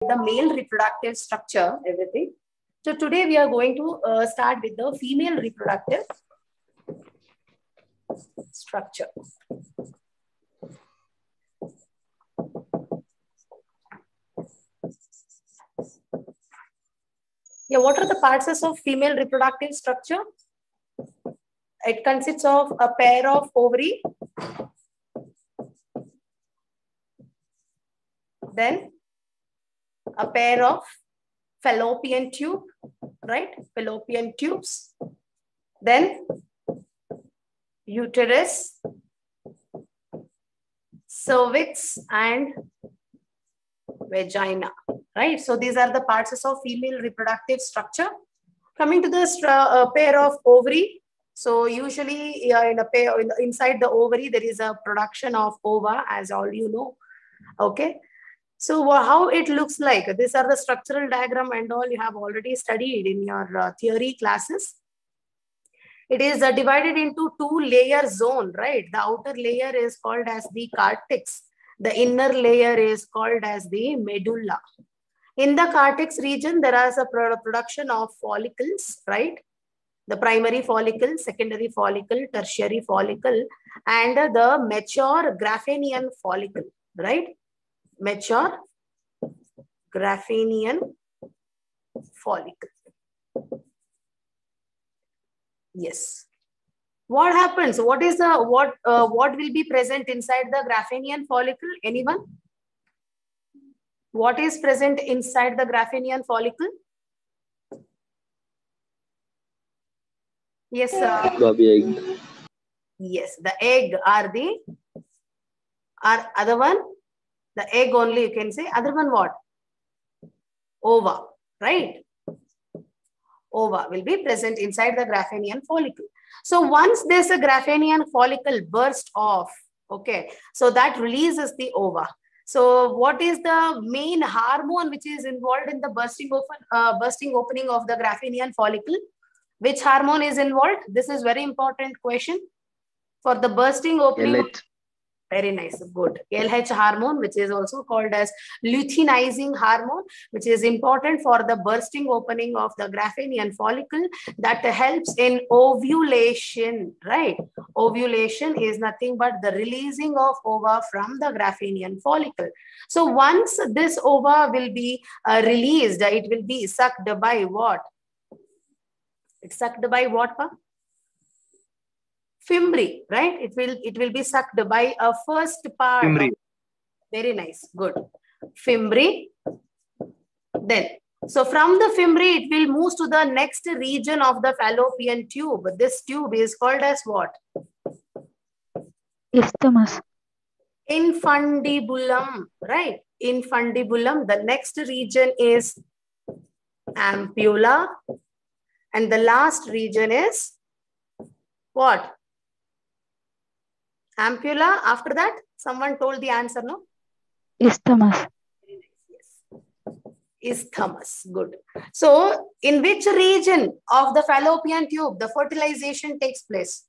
the male reproductive structure, everything. So today we are going to start with the female reproductive structure. Yeah, what are the parts of female reproductive structure? It consists of a pair of ovary, then a pair of fallopian tube, right? Fallopian tubes, then uterus, cervix, and vagina, right? So these are the parts of female reproductive structure. Coming to the pair of ovary. So usually in a pair, inside the ovary, there is a production of ova, as all you know. Okay. So how it looks like, these are the structural diagram and all you have already studied in your theory classes. It is divided into two layer zone, right? The outer layer is called as the cortex. The inner layer is called as the medulla. In the cortex region, there is a production of follicles, right? The primary follicle, secondary follicle, tertiary follicle, and the mature Graphenian follicle, right? Mature Graphenian follicle. Yes. What happens? What is the what will be present inside the Graphenian follicle? Anyone? What is present inside the Graphenian follicle? Yes, egg. Yes, the egg are other one, the egg only you can say. Other one what? Ova, right? Ova will be present inside the Graphenian follicle. So once there's a Graphenian follicle burst off, okay, so that releases the ova. So what is the main hormone which is involved in the bursting opening of the Graphenian follicle? Which hormone is involved? This is very important question. For the bursting opening. LH. Very nice, good. LH hormone, which is also called as luteinizing hormone, which is important for the bursting opening of the Graphenian follicle, that helps in ovulation, right? Ovulation is nothing but the releasing of ova from the Graphenian follicle. So once this ova will be released, it will be sucked by what? It's sucked by what, pa? Fimbriae, right? It will be sucked by a first part. Fimbriae. Very nice, good. Fimbriae. Then, so from the fimbriae, it will move to the next region of the fallopian tube. This tube is called as what? Isthmus. Infundibulum, right? Infundibulum. The next region is ampulla. And the last region is what? Ampulla. After that, someone told the answer, no? Isthmus. Yes. Isthmus. Good. So, in which region of the fallopian tube the fertilization takes place?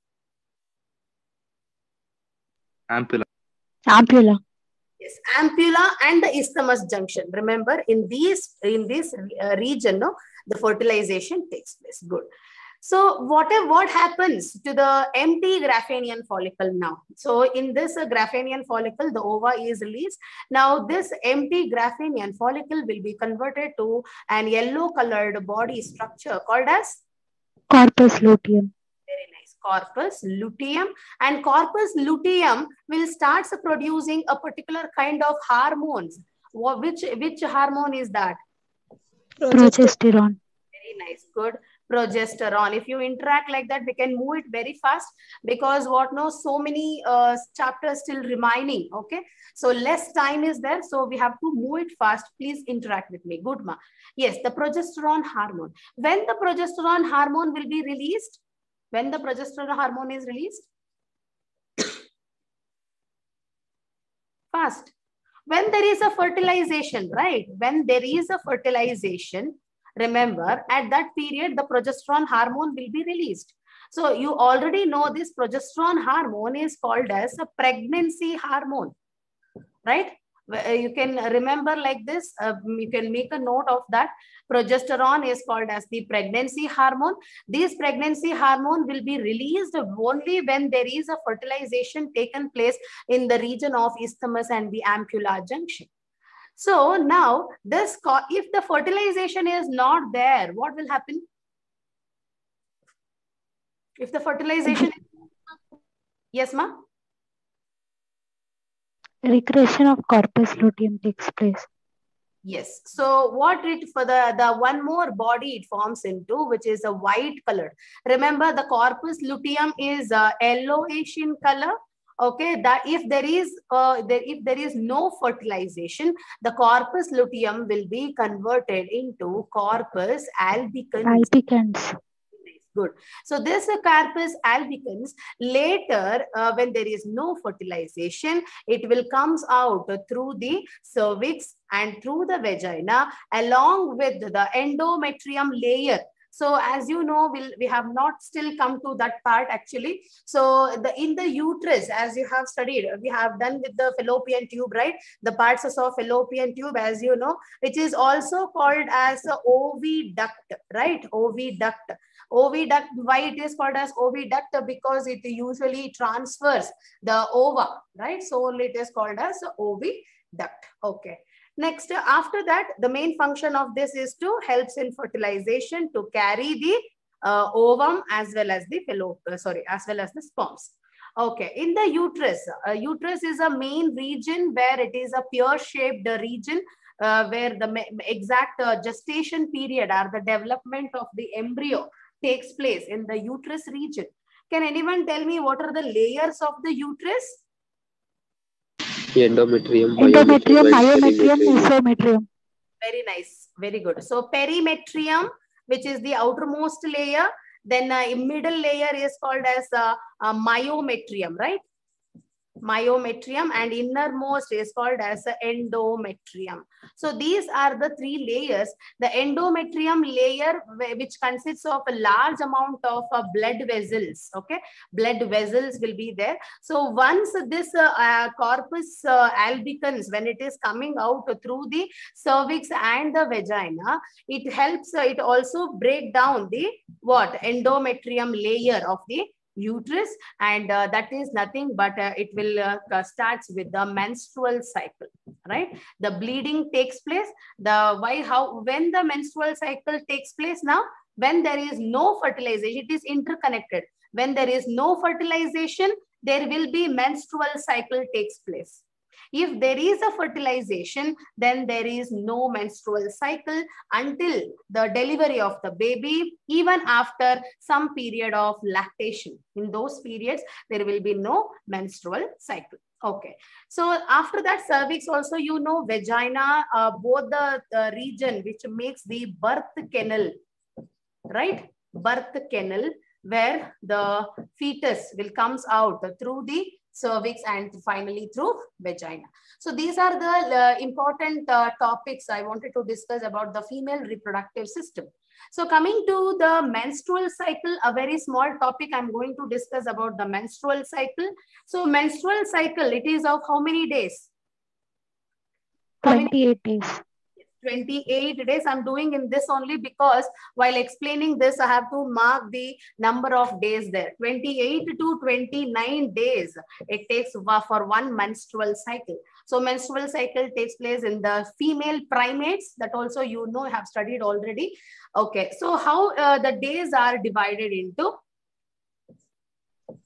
Ampulla. Ampulla. Yes, ampulla and the isthmus junction. Remember, in this region, no, the fertilization takes place. Good. So what happens to the empty Graphenian follicle now? So in this Graphenian follicle, the ova is released. Now this empty Graphenian follicle will be converted to an yellow colored body structure called as? Corpus luteum. Very nice. Corpus luteum. And corpus luteum will start producing a particular kind of hormones. Which hormone is that? Progesterone. Very nice. Good. Progesterone. If you interact like that, we can move it very fast because so many chapters still remaining. Okay. So less time is there. So we have to move it fast. Please interact with me. Good, ma. Yes, the progesterone hormone. When the progesterone hormone will be released? When the progesterone hormone is released? Fast. When there is a fertilization, right? When there is a fertilization, remember, at that period, the progesterone hormone will be released. So you already know this progesterone hormone is called as a pregnancy hormone, right? You can remember like this. You can make a note of that. Progesterone is called as the pregnancy hormone. This pregnancy hormone will be released only when there is a fertilization taken place in the region of isthmus and the ampulla junction. So now this, if the fertilization is not there, what will happen? If the fertilization, yes, ma? Regression of corpus luteum takes place. Yes. So what it for the one more body it forms into, which is a white color. Remember, the corpus luteum is yellowish in color. Okay, that if there is no fertilization, the corpus luteum will be converted into corpus albicans. Albicans. Good. So this corpus albicans later, when there is no fertilization, it will comes out through the cervix and through the vagina along with the endometrium layer. So as you know, we have not still come to that part actually. So in the uterus, as you have studied, we have done with the fallopian tube, right? The parts of fallopian tube, as you know, which is also called as a oviduct, right? Oviduct. Oviduct, why it is called as oviduct? Because it usually transfers the ova, right? So only it is called as oviduct. Okay. Next, after that, the main function of this is to helps in fertilization to carry the ovum as well as the as well as the sperms. Okay, in the uterus, uterus is a main region where it is a pear-shaped region where the exact gestation period or the development of the embryo takes place in the uterus region. Can anyone tell me what are the layers of the uterus? Endometrium, myometrium, mesometrium. Very nice. Very good. So perimetrium, which is the outermost layer. Then middle layer is called as myometrium, right? Myometrium, and innermost is called as endometrium. So these are the three layers. The endometrium layer, which consists of a large amount of blood vessels. Okay, blood vessels will be there. So once this corpus albicans, when it is coming out through the cervix and the vagina, it helps. It also break down the what endometrium layer of the uterus, and that is nothing but it will starts with the menstrual cycle, right? The bleeding takes place. When the menstrual cycle takes place, now when there is no fertilization, it is interconnected. When there is no fertilization, there will be menstrual cycle takes place. If there is a fertilization, then there is no menstrual cycle until the delivery of the baby, even after some period of lactation. In those periods, there will be no menstrual cycle. Okay. So after that, cervix also, you know, vagina, both the region which makes the birth canal, right? Birth canal, where the fetus will comes out through the cervix and finally through vagina. So these are the important topics I wanted to discuss about the female reproductive system. So coming to the menstrual cycle, a very small topic I'm going to discuss about the menstrual cycle. So menstrual cycle, it is of how many days? 28 days. 28 days. I'm doing in this only because while explaining this, I have to mark the number of days there. 28 to 29 days it takes for one menstrual cycle. So menstrual cycle takes place in the female primates, that also you know have studied already. Okay, so how the days are divided into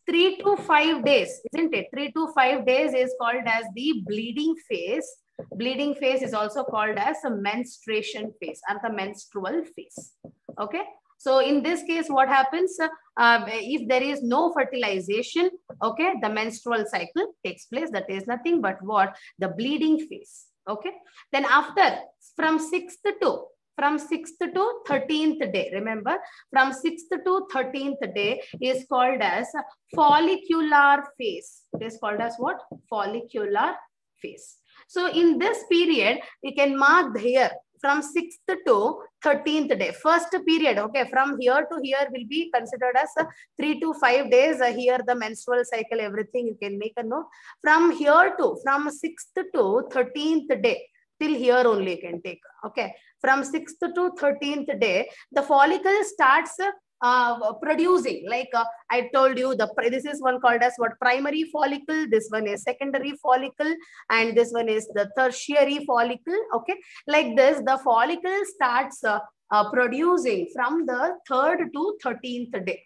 3 to 5 days, isn't it? 3 to 5 days is called as the bleeding phase. Bleeding phase is also called as a menstruation phase and the menstrual phase. Okay. So in this case, what happens if there is no fertilization? Okay, the menstrual cycle takes place. That is nothing but what? The bleeding phase. Okay. Then after from 6th to 13th day, remember, from 6th to 13th day is called as follicular phase. It is called as what? Follicular phase. So in this period, you can mark here from 6th to 13th day. First period, okay, from here to here will be considered as 3 to 5 days. Here the menstrual cycle, everything you can make a note. From 6th to 13th day, till here only you can take, okay. From 6th to 13th day, the follicle starts producing, like I told you, this is one called as what, primary follicle, this one is secondary follicle, and this one is the tertiary follicle, okay. Like this, the follicle starts producing from the 3rd to 13th day,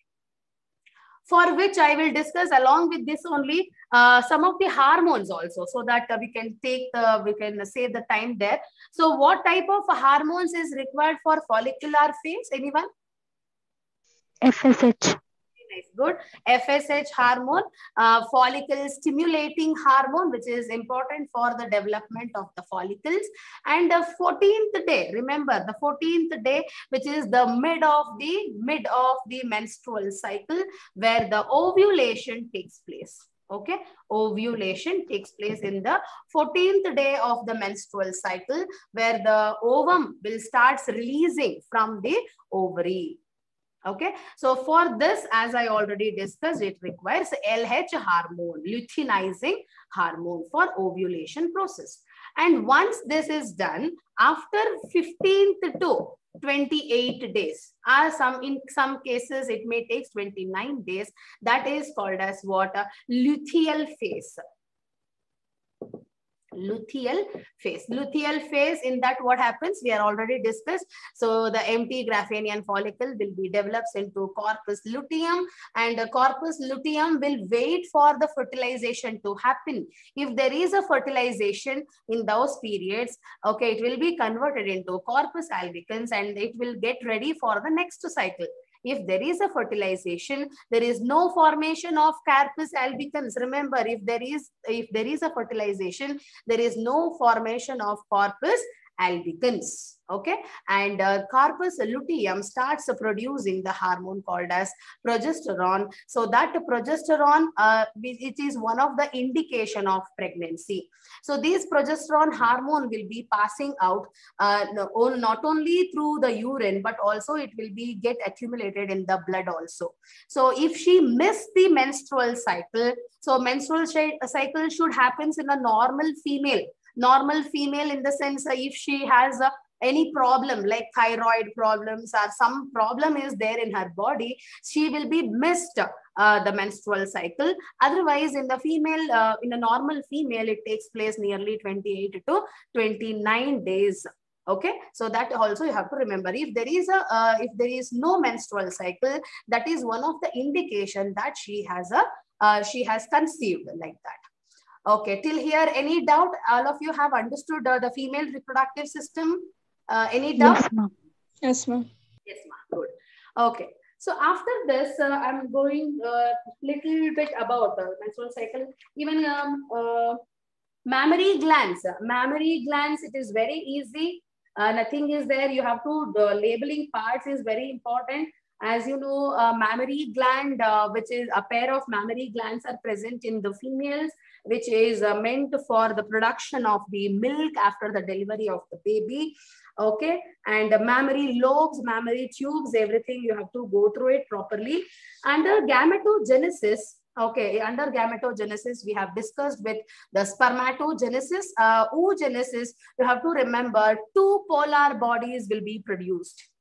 for which I will discuss along with this only some of the hormones also, so that we can save the time there. So what type of hormones is required for follicular phase? Anyone? FSH. Nice, good. FSH hormone, follicle stimulating hormone, which is important for the development of the follicles. And the 14th day, remember the 14th day, which is the mid of the menstrual cycle, where the ovulation takes place. Okay, ovulation takes place in the 14th day of the menstrual cycle, where the ovum will start releasing from the ovary. Okay, so for this, as I already discussed, it requires LH hormone, luteinizing hormone for ovulation process. And once this is done, after 15th to 28 days, in some cases it may take 29 days, that is called as what? Luteal phase. Luteal phase. Luteal phase, in that what happens, we are already discussed. So the empty Graphanian follicle will be developed into corpus luteum, and the corpus luteum will wait for the fertilization to happen. If there is a fertilization in those periods, okay, it will be converted into corpus albicans and it will get ready for the next cycle. If there is a fertilization, there is no formation of corpus albicans. Remember, if there is a fertilization, there is no formation of corpus albicans. Okay, and corpus luteum starts producing the hormone called as progesterone. So that progesterone, it is one of the indication of pregnancy. So this progesterone hormone will be passing out not only through the urine, but also it will be get accumulated in the blood also. So if she missed the menstrual cycle, so menstrual cycle should happen in a normal female. Normal female in the sense, if she has any problem like thyroid problems or some problem is there in her body, she will be missed the menstrual cycle. Otherwise, in the female, in a normal female, it takes place nearly 28 to 29 days. Okay, so that also you have to remember. If there is no menstrual cycle, that is one of the indication that she has conceived, like that. Okay, till here, any doubt? All of you have understood the female reproductive system? Any doubt? Yes, ma'am. Yes, ma'am. Yes, ma'am. Good. Okay. So after this, I'm going little bit about menstrual cycle. Even mammary glands. Mammary glands, it is very easy. Nothing is there. You have to, the labeling parts is very important. As you know, mammary gland, which is a pair of mammary glands are present in the females, which is meant for the production of the milk after the delivery of the baby. Okay, and mammary lobes, mammary tubes, everything you have to go through it properly. Under gametogenesis, okay, under gametogenesis, we have discussed with the spermatogenesis, oogenesis, you have to remember 2 polar bodies will be produced.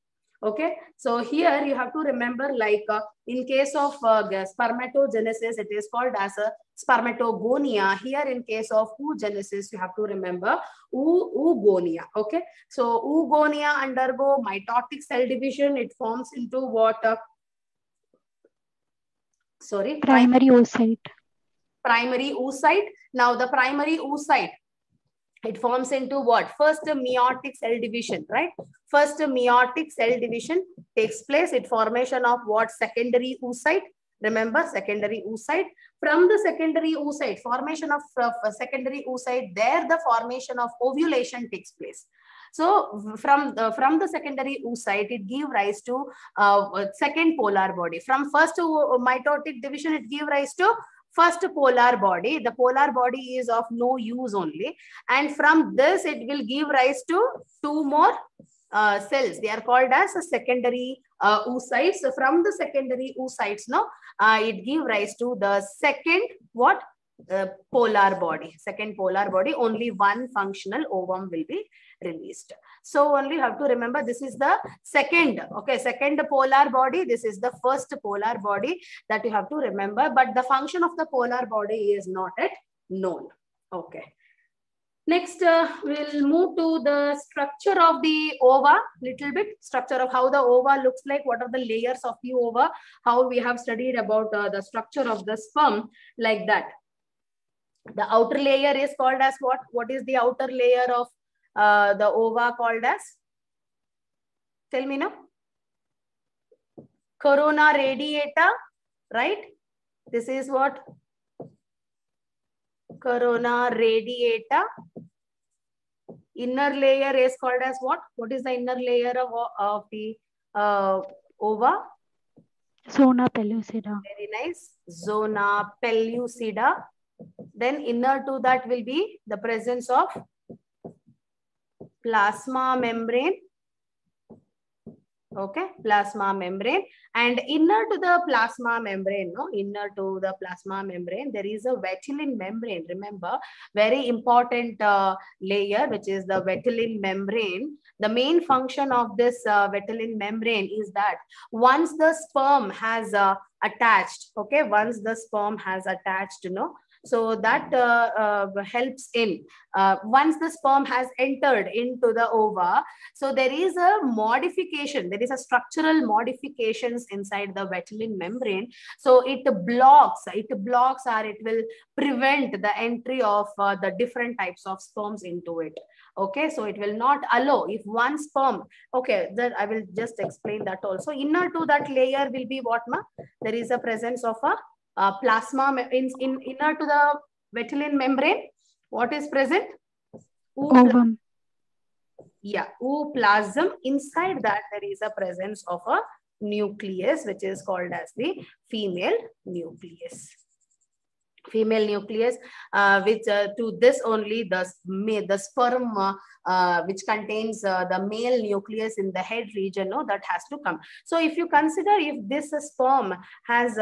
Okay, so here you have to remember, like in case of spermatogenesis, it is called as a spermatogonia. Here in case of oogenesis, you have to remember oogonia. Okay, so oogonia undergo mitotic cell division. It forms into what? Primary oocyte. Primary oocyte. Now the primary oocyte, it forms into what? First meiotic cell division, right? First meiotic cell division takes place. It formation of what? Secondary oocyte. Remember, secondary oocyte. From the secondary oocyte, formation of secondary oocyte, there the formation of ovulation takes place. So from the secondary oocyte, it give rise to second polar body. From first mitotic division, it give rise to first polar body. The polar body is of no use only. And from this, it will give rise to two more cells. They are called as a secondary oocytes. So from the secondary oocytes, no, it give rise to the second what? Polar body. Second polar body. Only one functional ovum will be released. So only have to remember this is the second, okay, second polar body. This is the first polar body that you have to remember. But the function of the polar body is not yet known. Okay. Next, we'll move to the structure of the ova, little bit, structure of how the ova looks like, what are the layers of the ova, how we have studied about the structure of the sperm, like that. The outer layer is called as what? What is the outer layer of the ova called as? Tell me now. Corona radiata, right? This is what? Corona radiata. Inner layer is called as what? What is the inner layer of the ova? Zona pellucida. Very nice. Zona pellucida. Then inner to that will be the presence of plasma membrane. Okay, plasma membrane. And inner to the plasma membrane, no, inner to the plasma membrane, there is a Vitelline membrane. Remember, very important layer, which is the Vitelline membrane. The main function of this Vitelline membrane is that once the sperm has attached, okay, once the sperm has attached, you know, so that helps in once the sperm has entered into the ova. So there is a modification, there is a structural modifications inside the Vitelline membrane. So it blocks or it will prevent the entry of the different types of sperms into it. Okay, so it will not allow if one sperm. Okay, that I will just explain that also. Inner to that layer will be what, ma? There is a presence of a plasma in inner to the Vitelline membrane. What is present? Ovum. Yeah, ooplasm. Inside that there is a presence of a nucleus, which is called as the female nucleus. Female nucleus, which to this only the sperm which contains the male nucleus in the head region, no, that has to come. So if you consider if this sperm has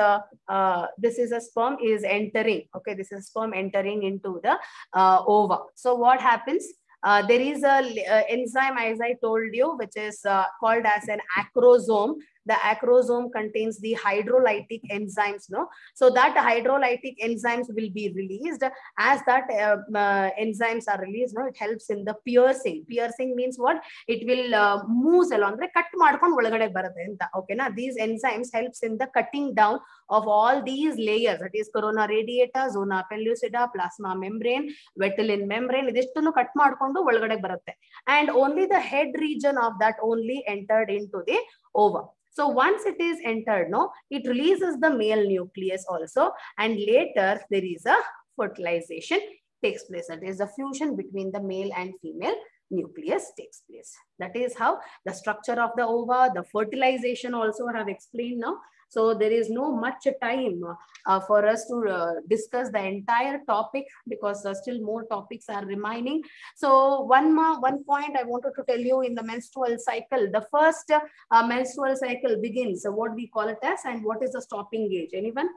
this is a sperm is entering, okay, this is sperm entering into the ova. So what happens? There is a enzyme, as I told you, which is called as an acrosome. The acrosome contains the hydrolytic enzymes, no? So that hydrolytic enzymes will be released. As that enzymes are released, no, it helps in the piercing. Piercing means what? It will moves along. Cut ಮಾಡ್ಕೊಂಡು ಒಳಗಡೆ ಬರುತ್ತೆ ಅಂತ. Okay, na? These enzymes helps in the cutting down of all these layers. That is corona radiata, zona pellucida, plasma membrane, Vitelline membrane. ಇದೆಷ್ಟನ್ನು cut ಮಾಡ್ಕೊಂಡು ಒಳಗಡೆ ಬರುತ್ತೆ. And only the head region of that only entered into the ova. So once it is entered, no, it releases the male nucleus also, and later there is a fertilization takes place. That is the fusion between the male and female nucleus takes place. That is how the structure of the ova, the fertilization also I have explained now. So there is no much time for us to discuss the entire topic because still more topics are remaining. So one point I wanted to tell you in the menstrual cycle, the first menstrual cycle begins, what we call it as, and what is the stopping age? Anyone?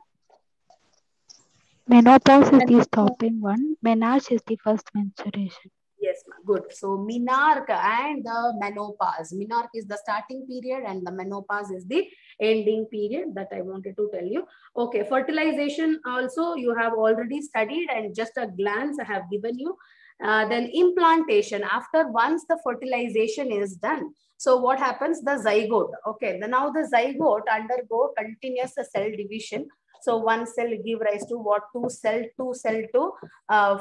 Menopause is the stopping one. Menarche is the first menstruation. Yes, good. So menarche and the menopause. Menarche is the starting period and the menopause is the ending period that I wanted to tell you. Okay, fertilization also you have already studied and just a glance I have given you. Then implantation, after once the fertilization is done. So what happens? The zygote. Okay, now the zygote undergo continuous cell division. So one cell give rise to what? Two cell to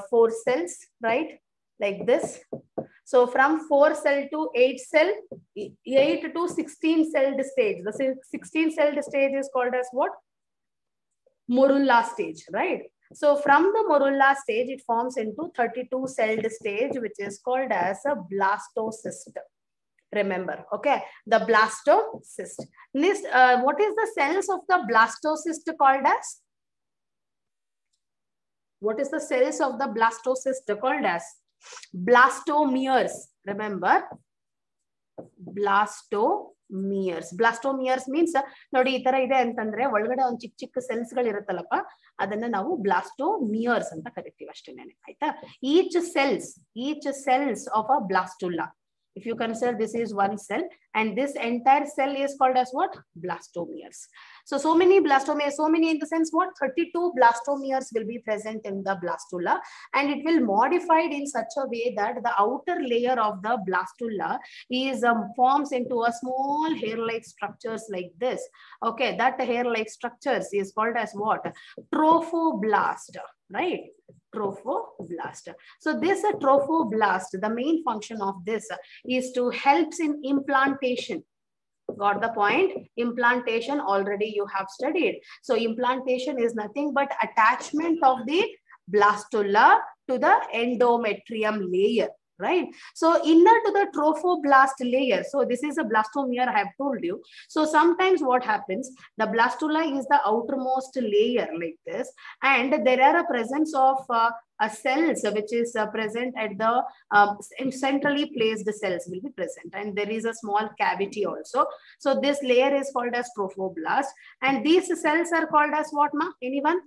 4 cells, right? Like this. So from 4 cell to 8 cell, 8 to 16 celled stage. The 16 celled stage is called as what? Morula stage, right? So from the morula stage, it forms into 32 celled stage, which is called as a blastocyst. Remember, okay, the blastocyst. Next, what is the cells of the blastocyst called as? What is the cells of the blastocyst called as? Blastomeres. Remember, blastomeres. Blastomeres means ನೋಡಿ ಈ ತರ ಇದೆ ಅಂತಂದ್ರೆ ಒಳಗಡೆ ಒಂದು ಚಿಕ್ಕ ಚಿಕ್ಕ cells ಗಳು ಇರುತ್ತಲ್ಲಪ್ಪ, ಅದನ್ನ ನಾವು blastomeres ಅಂತ ಕರಿತೀವಿ ಅಷ್ಟೇನೆ, ಆಯ್ತಾ? Each cells of a blastula. If you consider this is one cell and this entire cell is called as what? Blastomeres. So many blastomeres, so many in the sense what? 32 blastomeres will be present in the blastula, and it will modified in such a way that the outer layer of the blastula is forms into a small hair-like structures like this. Okay, that hair-like structures is called as what? Trophoblast, right? Trophoblast. So this trophoblast, the main function of this is to helps in implantation. Got the point? Implantation already you have studied. So implantation is nothing but attachment of the blastula to the endometrium layer, right? So inner to the trophoblast layer. So this is a blastomere, I have told you. So sometimes what happens, the blastula is the outermost layer like this, and there are a presence of a cells which is present at the centrally placed cells will be present, and there is a small cavity also. So this layer is called as trophoblast, and these cells are called as what, ma? Anyone?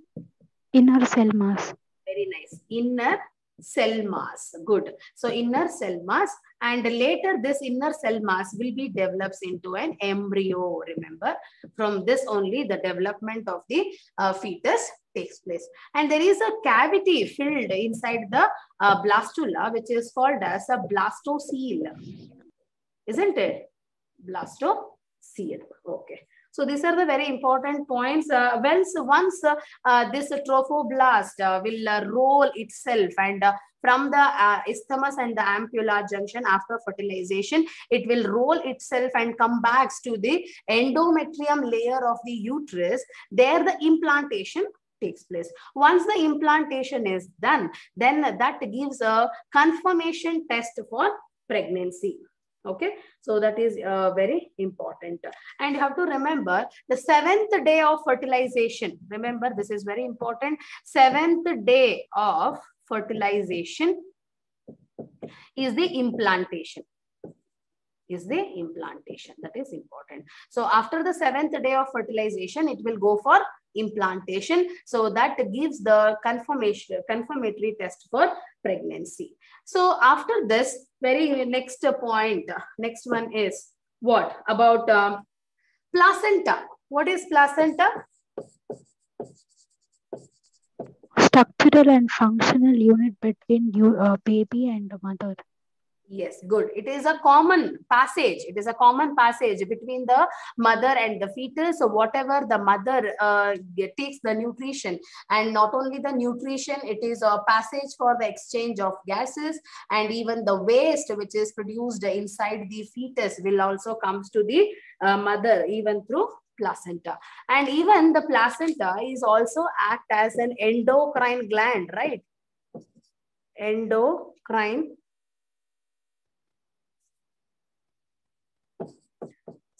Inner cell mass. Very nice. Inner cell mass. Good. So inner cell mass, and later this inner cell mass will be develops into an embryo. Remember, from this only the development of the fetus takes place, and there is a cavity filled inside the blastula which is called as a blastocele, isn't it? Blastocele. Okay. So these are the very important points. Once this trophoblast will roll itself, and from the isthmus and the ampulla junction after fertilization, it will roll itself and come back to the endometrium layer of the uterus. There the implantation takes place. Once the implantation is done, then that gives a confirmation test for pregnancy. Okay, so that is very important. And you have to remember the 7th day of fertilization. Remember, this is very important. 7th day of fertilization is the implantation. That is important. So after the 7th day of fertilization, it will go for implantation. So that gives the confirmatory test for pregnancy. So after this, very next point, next one is what? About placenta. What is placenta? Structural and functional unit between baby and mother. Yes, good. It is a common passage. It is a common passage between the mother and the fetus. So whatever the mother takes the nutrition, and not only the nutrition, it is a passage for the exchange of gases, and even the waste which is produced inside the fetus will also comes to the mother even through placenta. And even the placenta is also act as an endocrine gland, right? Endocrine.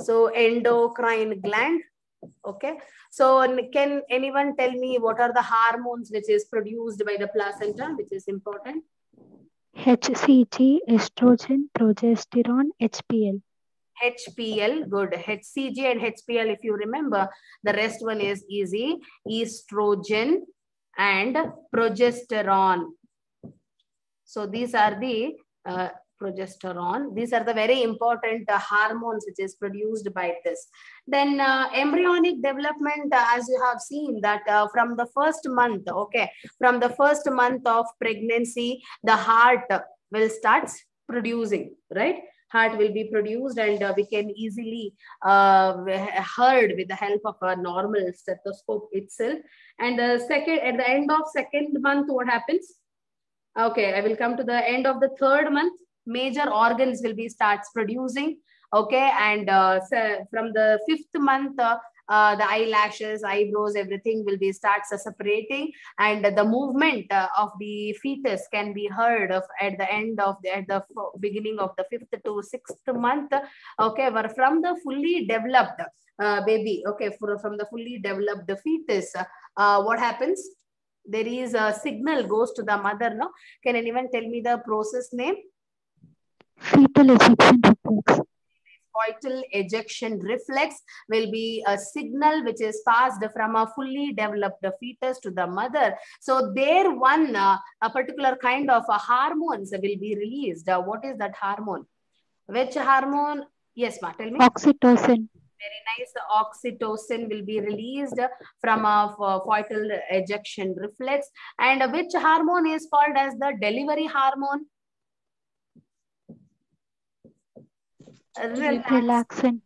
So endocrine gland. Okay. So can anyone tell me what are the hormones which is produced by the placenta, which is important? HCG, estrogen, progesterone, HPL. HPL, good. HCG and HPL, if you remember, the rest one is easy. Estrogen and progesterone. So these are the progesterone. These are the very important hormones which is produced by this. Then embryonic development, as you have seen that from the first month, okay, from the first month of pregnancy, the heart will start producing, right? Heart will be produced, and we can easily heard with the help of a normal stethoscope itself. And at the end of second month, what happens? Okay, I will come to the end of the third month. Major organs will be starts producing. Okay, and from the 5th month, the eyelashes, eyebrows, everything will be starts separating, and the movement of the fetus can be heard of at the end of at the beginning of the 5th to 6th month. Okay, but from the fully developed baby, okay, from the fully developed fetus, what happens? there is a signal goes to the mother, no? Can anyone tell me the process name? Fetal ejection reflex. Fetal ejection reflex will be a signal which is passed from a fully developed fetus to the mother. So there a particular kind of hormones will be released. What is that hormone? Which hormone? Yes, ma, tell me. Oxytocin. Very nice. Oxytocin will be released from a fetal ejection reflex. And which hormone is called as the delivery hormone? Relaxin.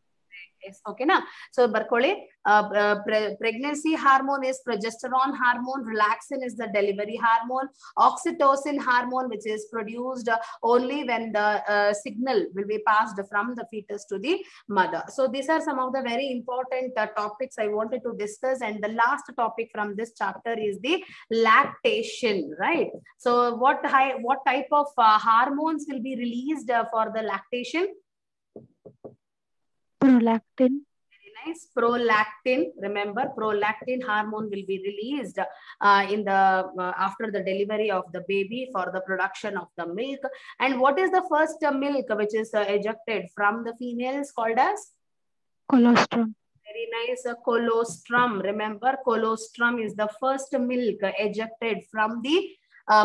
Yes, okay, na? So, Barkole, pregnancy hormone is progesterone hormone, relaxin is the delivery hormone, oxytocin hormone, which is produced only when the signal will be passed from the fetus to the mother. So, these are some of the very important topics I wanted to discuss. And the last topic from this chapter is the lactation, right? So, what type of hormones will be released for the lactation? Prolactin. Very nice. Prolactin. Remember, prolactin hormone will be released in the after the delivery of the baby for the production of the milk. And what is the first milk which is ejected from the female is called as? Colostrum. Very nice. Colostrum. Remember, colostrum is the first milk ejected from the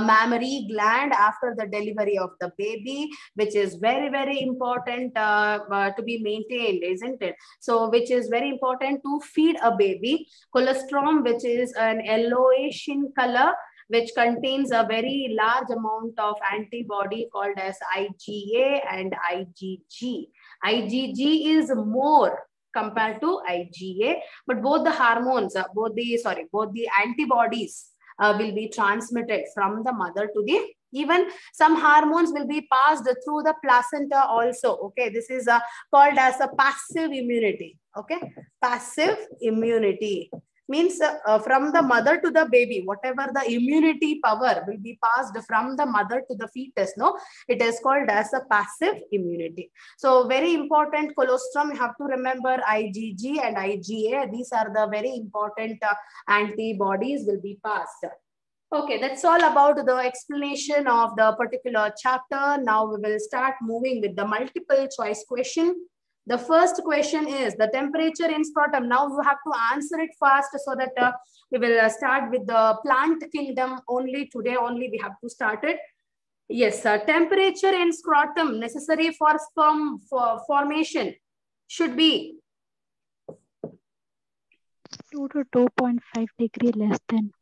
mammary gland after the delivery of the baby, which is very, very important to be maintained, isn't it? So, which is very important to feed a baby. Colostrum, which is an yellowish in color, which contains a very large amount of antibody called as IgA and IgG. IgG is more compared to IgA, but both the hormones, both the antibodies will be transmitted from the mother to the, even some hormones will be passed through the placenta also. Okay, this is called as a passive immunity. Okay, passive immunity means from the mother to the baby, whatever the immunity power will be passed from the mother to the fetus, no, it is called as a passive immunity. So very important, colostrum, you have to remember IgG and IgA. These are the very important antibodies will be passed. Okay, that's all about the explanation of the particular chapter. Now we will start moving with the multiple choice question. The first question is the temperature in scrotum. Now you have to answer it fast so that we will start with the plant kingdom only. Today only we have to start it. Yes, temperature in scrotum necessary for sperm formation should be 2 to 2.5 degree less than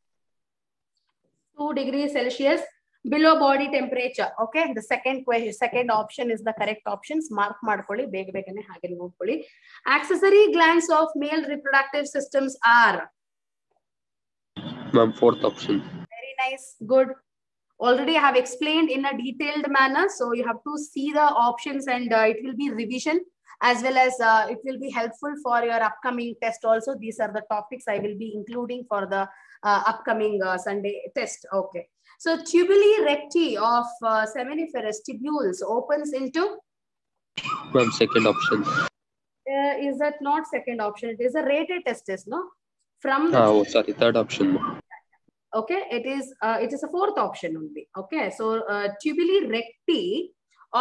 2 degrees Celsius below body temperature. Okay, the second option is the correct options. Mark ಮಾಡ್ಕೊಳ್ಳಿ ಬೇಗ ಬೇಗನೆ ಹಾಗೆ ನೋಡ್ಕೊಳ್ಳಿ. Accessory glands of male reproductive systems are? Ma'am, fourth option. Very nice, good. Already I have explained in a detailed manner, so you have to see the options and it will be revision as well as it will be helpful for your upcoming test also. These are the topics I will be including for the upcoming Sunday test. Okay. So tubuli recti of seminiferous tubules opens into? Ma'am, second option. Is that not second option? It is a rated testis, no? From the sorry, third option. Okay, it is a fourth option only. Okay, so tubuli recti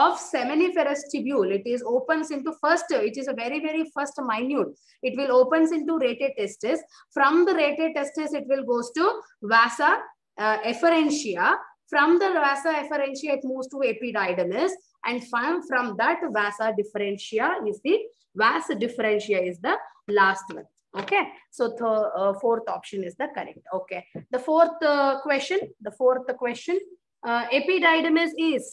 of seminiferous tubule, it is opens into first, it is a very, very first minute. It will opens into rated testis. From the rated testis, it will goes to vasa efferentia. From the vasa efferentia, it moves to epididymis. And from that vasa differentia is the last one. Okay, so fourth option is the correct. Okay, the fourth question, epididymis is?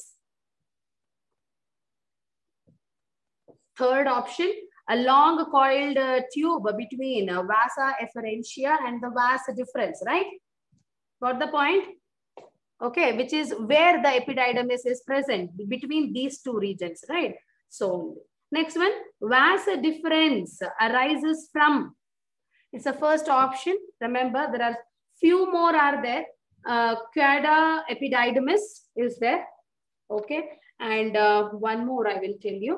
Third option, a long coiled tube between vasa efferentia and the vasa deferens, right? Got the point? Okay, which is where the epididymis is present between these two regions, right? So next one, vasa deferens arises from? It's the first option. Remember, there are few more are there. Quada epididymis is there. Okay, and one more I will tell you.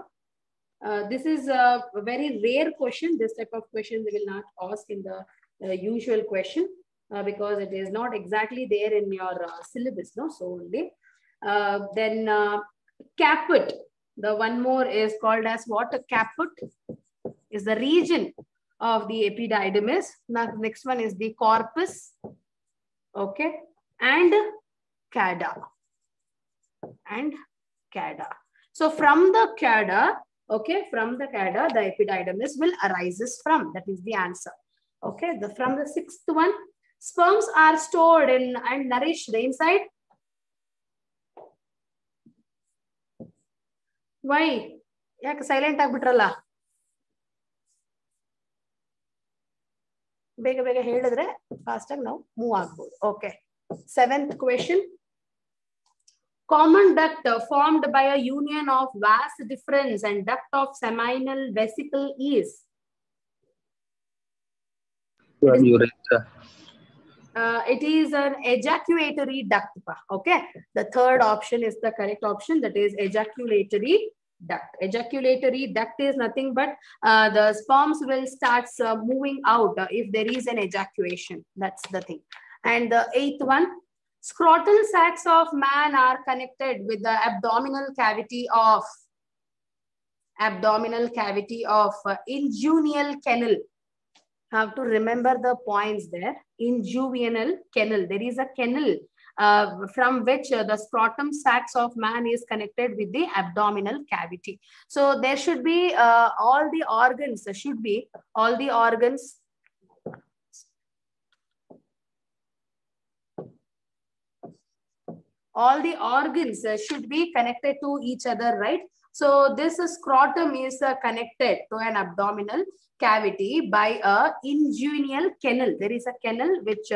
This is a very rare question. This type of question they will not ask in the usual question. because it is not exactly there in your syllabus, no? So only. Then caput. The one more is called as what? A caput is the region of the epididymis. Now, the next one is the corpus. Okay. And cauda. And cauda. So from the cauda, okay, from the cauda, the epididymis will arises from. That is the answer. Okay. From the sixth one, sperms are stored in and nourished inside. Why? Yak silent agbitralla. Bega bega ಹೇಳಿದ್ರೆ fast ಆಗಿ ನಾವು move ಆಗಬಹುದು. Okay. Seventh question. Common duct formed by a union of vas deferens and duct of seminal vesicle is? Urethra. It is an ejaculatory duct. Okay. The third option is the correct option. That is ejaculatory duct. Ejaculatory duct is nothing but the sperms will start moving out if there is an ejaculation. That's the thing. And the eighth one, scrotal sacs of man are connected with the abdominal cavity of inguinal canal. Have to remember the points there. Inguinal canal. There is a canal from which the scrotum sacs of man is connected with the abdominal cavity. So there should be all the organs should be connected to each other, right? So this scrotum is connected to an abdominal cavity by a inguinal canal. There is a canal which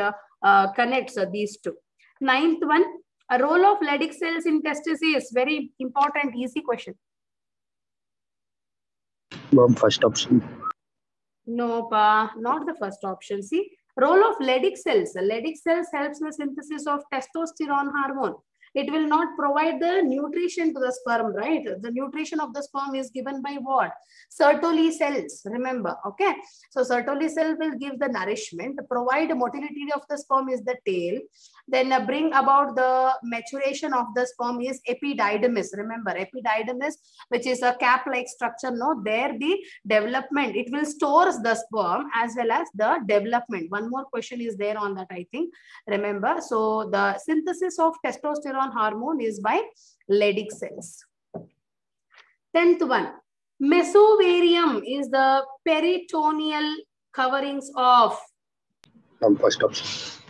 connects these two. Ninth one, a role of Leydig cells in testis is very important, easy question. Ma'am, first option. No, pa, not the first option. See, role of Leydig cells. Leydig cells helps the synthesis of testosterone hormone. It will not provide the nutrition to the sperm, right? The nutrition of the sperm is given by what? Sertoli cells, remember, okay? So Sertoli cell will give the nourishment, provide motility of the sperm is the tail, then bring about the maturation of the sperm is epididymis. Remember, epididymis, which is a cap-like structure, no? There the development, it will stores the sperm as well as the development. One more question is there on that, I think. Remember, so the synthesis of testosterone hormone is by Leydig cells. 10th one, mesovarium is the peritoneal coverings of. First option.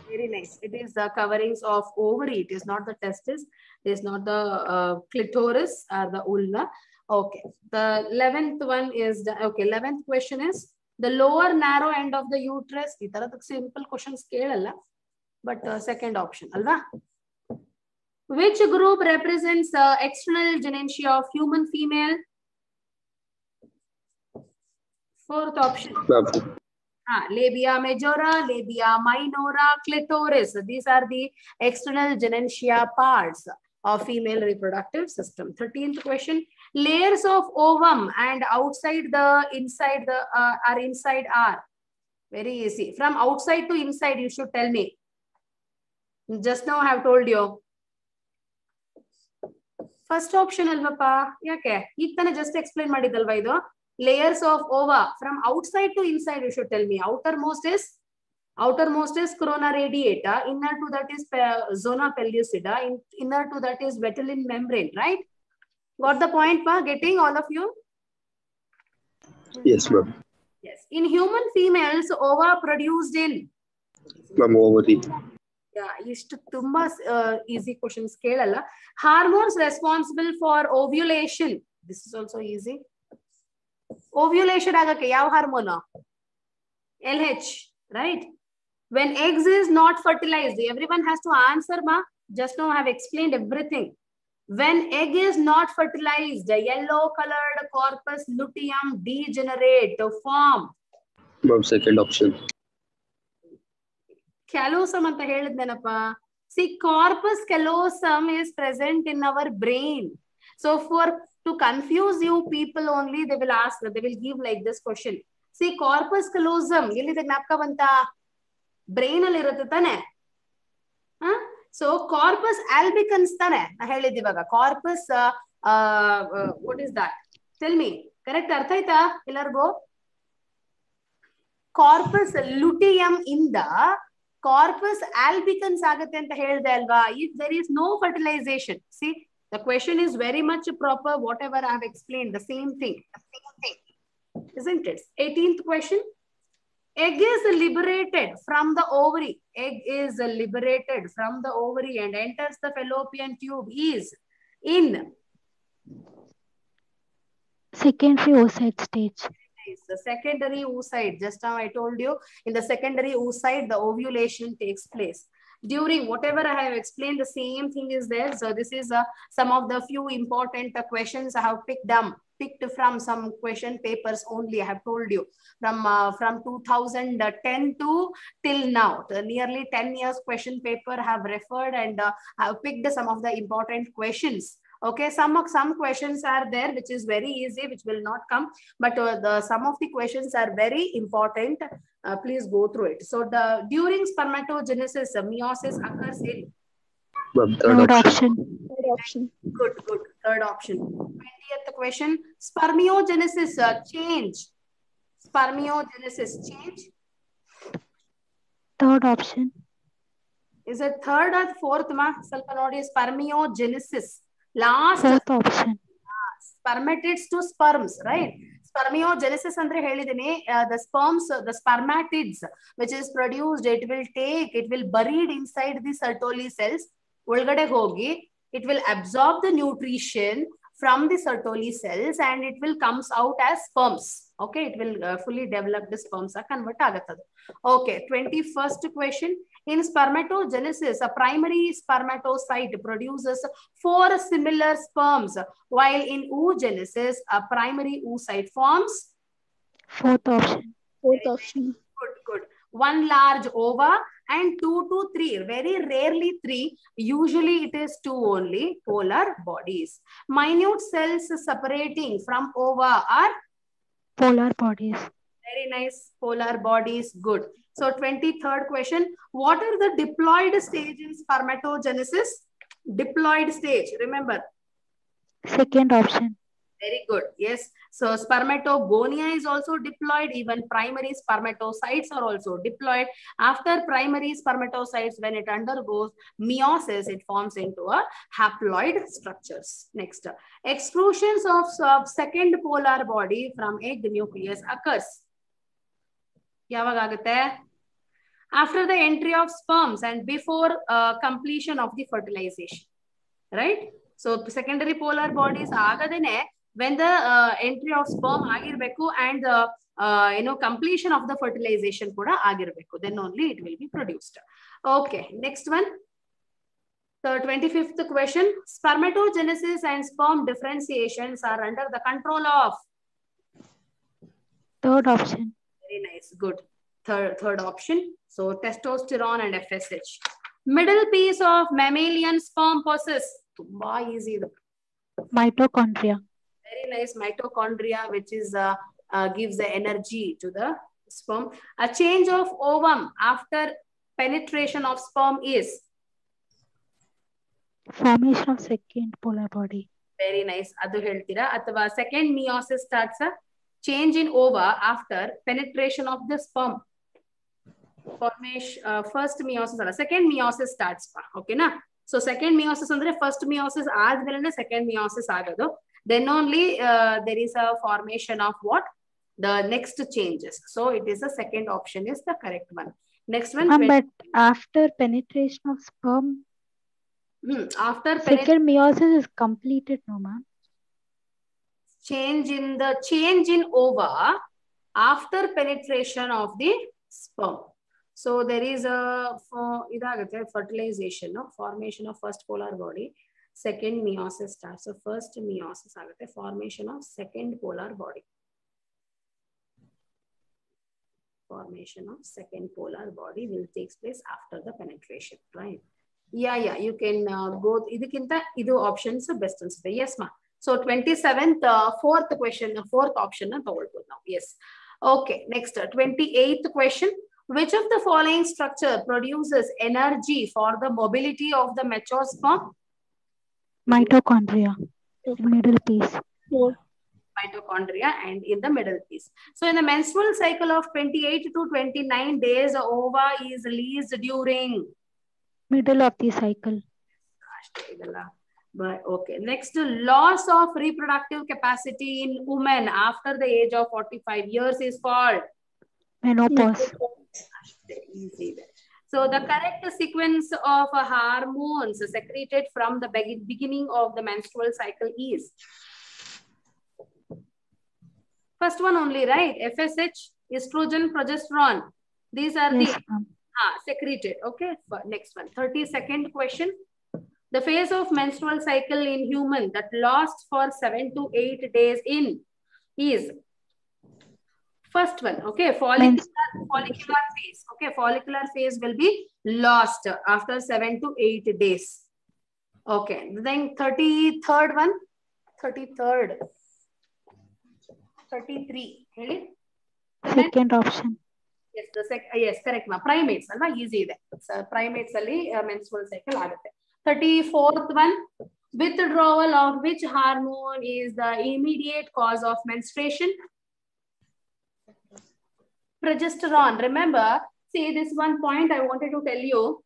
Very nice. It is the coverings of ovary. It is not the testis. It is not the clitoris or the ulna. Okay. The 11th one is the, okay. 11th question is the lower narrow end of the uterus. This is simple questions, but second option, alva. Which group represents external gynentia of human female? Fourth option. Labia majora, labia minora, clitoris. These are the external gynentia parts of female reproductive system. 13th question. Layers of ovum and outside the inside the are inside are. Very easy. From outside to inside, you should tell me. Just now I have told you. First option alvapa. Yake? ಈಗ ತಾನೇ just explain ಮಾಡಿದಲ್ವಾ ಇದು? Layers of ova from outside to inside, you should tell me. Outermost is corona radiata, inner to that is zona pellucida, inner to that is vitelline membrane, right? Got the point, pa? Getting all of you? Yes, ma'am. Yes. In human females, ova produced in? Ma'am, ovary. Yeah, ishtu tumba easy questions kelala. Hormones responsible for ovulation. This is also easy. Ovulation agake yav hormone? LH, right? When eggs is not fertilized, everyone has to answer, ma. Just now I have explained everything. When egg is not fertilized, the yellow colored corpus luteum degenerate to form. Ma'am, second option. Callosum anta helidnenappa. See, corpus callosum is present in our brain. So to confuse you people only, they will ask, they will give like this question. See, corpus callosum, ellide gnapaka banta? Brain ಅಲ್ಲಿ ಇರುತ್ತೆ ತಾನೆ. So corpus ಆಲ್ಬಿಕನ್ಸ್ ತಾನೆ ನಾ ಹೇಳಿದ್ ಇವಾಗ. Corpus what is that? Tell me. Correct ಅರ್ಥ ಆಯ್ತಾ ಎಲ್ಲರಿಗೂ? ಕಾರ್ಪಸ್ ಲುಟಿಯಂ ಇಂದ ಕಾರ್ಪಸ್ ಆಲ್ಬಿಕನ್ಸ್ ಆಗುತ್ತೆ ಅಂತ ಹೇಳ್ದೆ ಅಲ್ವಾ? If there is no fertilization, see the question is very much proper, whatever I have explained, the same thing, isn't it? 18th question. Egg is liberated from the ovary. Egg is liberated from the ovary and enters the fallopian tube is in secondary oocyte stage. The secondary oocyte. Just now I told you, in the secondary oocyte, the ovulation takes place. During whatever I have explained, the same thing is there. So this is some of the few important questions I have picked from some question papers only. I have told you from 2010 to till now, nearly 10 years question paper have referred, and I have picked some of the important questions. Okay, some questions are there which is very easy, which will not come, but some of the questions are very important. Please go through it. So during spermatogenesis, meiosis occurs in Third option. Third option. Good. Third option. 20th question. Spermiogenesis change. Spermiogenesis change. Third option. Is it third or fourth? Ma ಸ್ವಲ್ಪ ನೋಡಿ. Spermiogenesis. Last. Fourth option. Spermatids to sperms, right? Spermiogenesis andre helidini, the sperms, the spermatids which is produced, it will buried inside the Sertoli cells. Olgade hogi, it will absorb the nutrition from the Sertoli cells and it will comes out as sperms. Okay, it will fully develop the sperms convert agatadu. Okay, 21st question. In spermatogenesis, a primary spermatocyte produces 4 similar sperms, while in oogenesis, a primary oocyte forms Fourth option. Fourth option. Good. 1 large ova and 2 to 3, very rarely 3, usually it is 2 only, polar bodies. Minute cells separating from ova are Polar bodies. very nice, polar bodies. Good. So 23rd question. What are the diploid stage in spermatogenesis? Diploid stage, remember. Second option. Very good. Yes. So spermatogonia is also diploid. Even primary spermatocytes are also diploid. After primary spermatocytes, when it undergoes meiosis, it forms into a haploid structures. Next, exclusions of second polar body from egg nucleus occurs. After the entry of sperms and before completion of the fertilization, right? So secondary polar bodies agadene when the entry of sperm agirbeku and completion of the fertilization kuda agirbeku, then only it will be produced. Okay, next one. The 25th question. Spermatogenesis and sperm differentiations are under the control of Third option. Very nice. Good. Third option. So testosterone and FSH. Middle piece of mammalian sperm possess. Tumba easy. Mitochondria. Very nice. Mitochondria, which is gives the energy to the sperm. A change of ovum after penetration of sperm is Formation of second polar body. very nice. Adu heltira. Athava second meiosis starts a change in ova after penetration of the sperm. Formation first meiosis alla second meiosis starts pa. Okay na? So second meiosis andre first meiosis aadmelene second meiosis agadu. Then only there is a formation of what? The next changes. So it is the second option is the correct one. Next one. But after penetration of sperm, after second meiosis is completed, no ma'am? Change in ova after penetration of the sperm. So there is a fertilization, no? Formation of first polar body. Second meiosis starts. So first meiosis agate, formation of second polar body. Formation of second polar body will take place after the penetration, right? Yeah, you can go. Idikinta idu options best answer. Yes, ma. So 27th, fourth option na togolbodu now. Yes. Okay. Next, 28th question. Which of the following structure produces energy for the mobility of the mature sperm? Mitochondria. Middle piece. Mitochondria and in the middle piece. So in the menstrual cycle of 28 to 29 days, the ova is released during Middle of the cycle. But okay, next, loss of reproductive capacity in women after the age of 45 years is called Menopause. easy. So the correct sequence of hormones secreted from the beginning of the menstrual cycle is first one only, right? FSH, estrogen, progesterone. These are Yes, the secreted. Okay, next one. 32nd question. The phase of menstrual cycle in human that lasts for 7 to 8 days in is first one. Okay, follicular phase. Okay, follicular phase will be lost after 7 to 8 days. Okay, then 33rd one. 33rd. 33. Really? Second option. Yes, yes, correct ma. Primates alva easy ide. So primates alli menstrual cycle agutte. 34th one, withdrawal of which hormone is the immediate cause of menstruation? Progesterone. Remember, see this one point I wanted to tell you.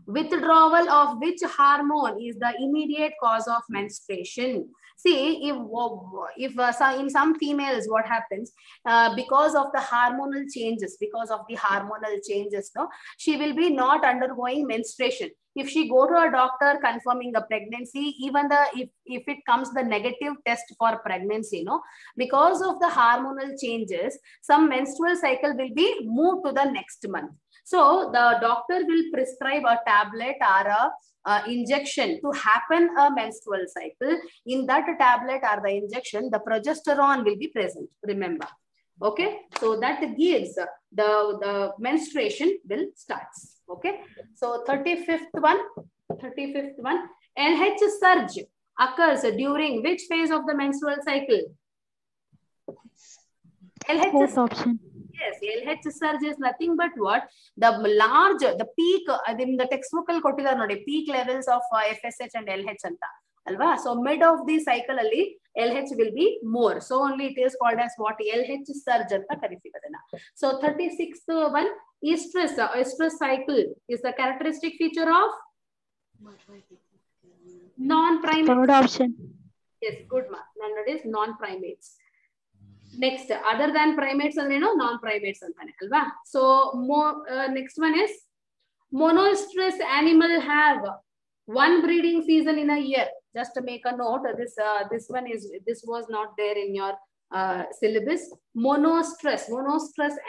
Withdrawal of which hormone is the immediate cause of menstruation? See, if in some females, what happens because of the hormonal changes, no, she will be not undergoing menstruation. If she go to a doctor confirming a pregnancy, even if it comes the negative test for pregnancy, no, because of the hormonal changes, some menstrual cycle will be moved to the next month. So the doctor will prescribe a tablet or a injection to happen a menstrual cycle. In that tablet or the injection, the progesterone will be present. Remember, okay? So that gives the menstruation will starts. Okay. So 35th one, LH surge occurs during which phase of the menstrual cycle? Fourth option. Yes, LH surge is nothing but what? The peak, in the textbook, peak levels of FSH and LH. Alva? So mid of the cycle, LH will be more. So only it is called as what? LH surge. So 36th one, estrus cycle is the characteristic feature of non-primates. Third option. Yes, good ma. None is non-primates. Next, other than primates and non-primates. So next one is monoestrous animal have one breeding season in a year. Just to make a note, this was not there in your syllabus. Monostress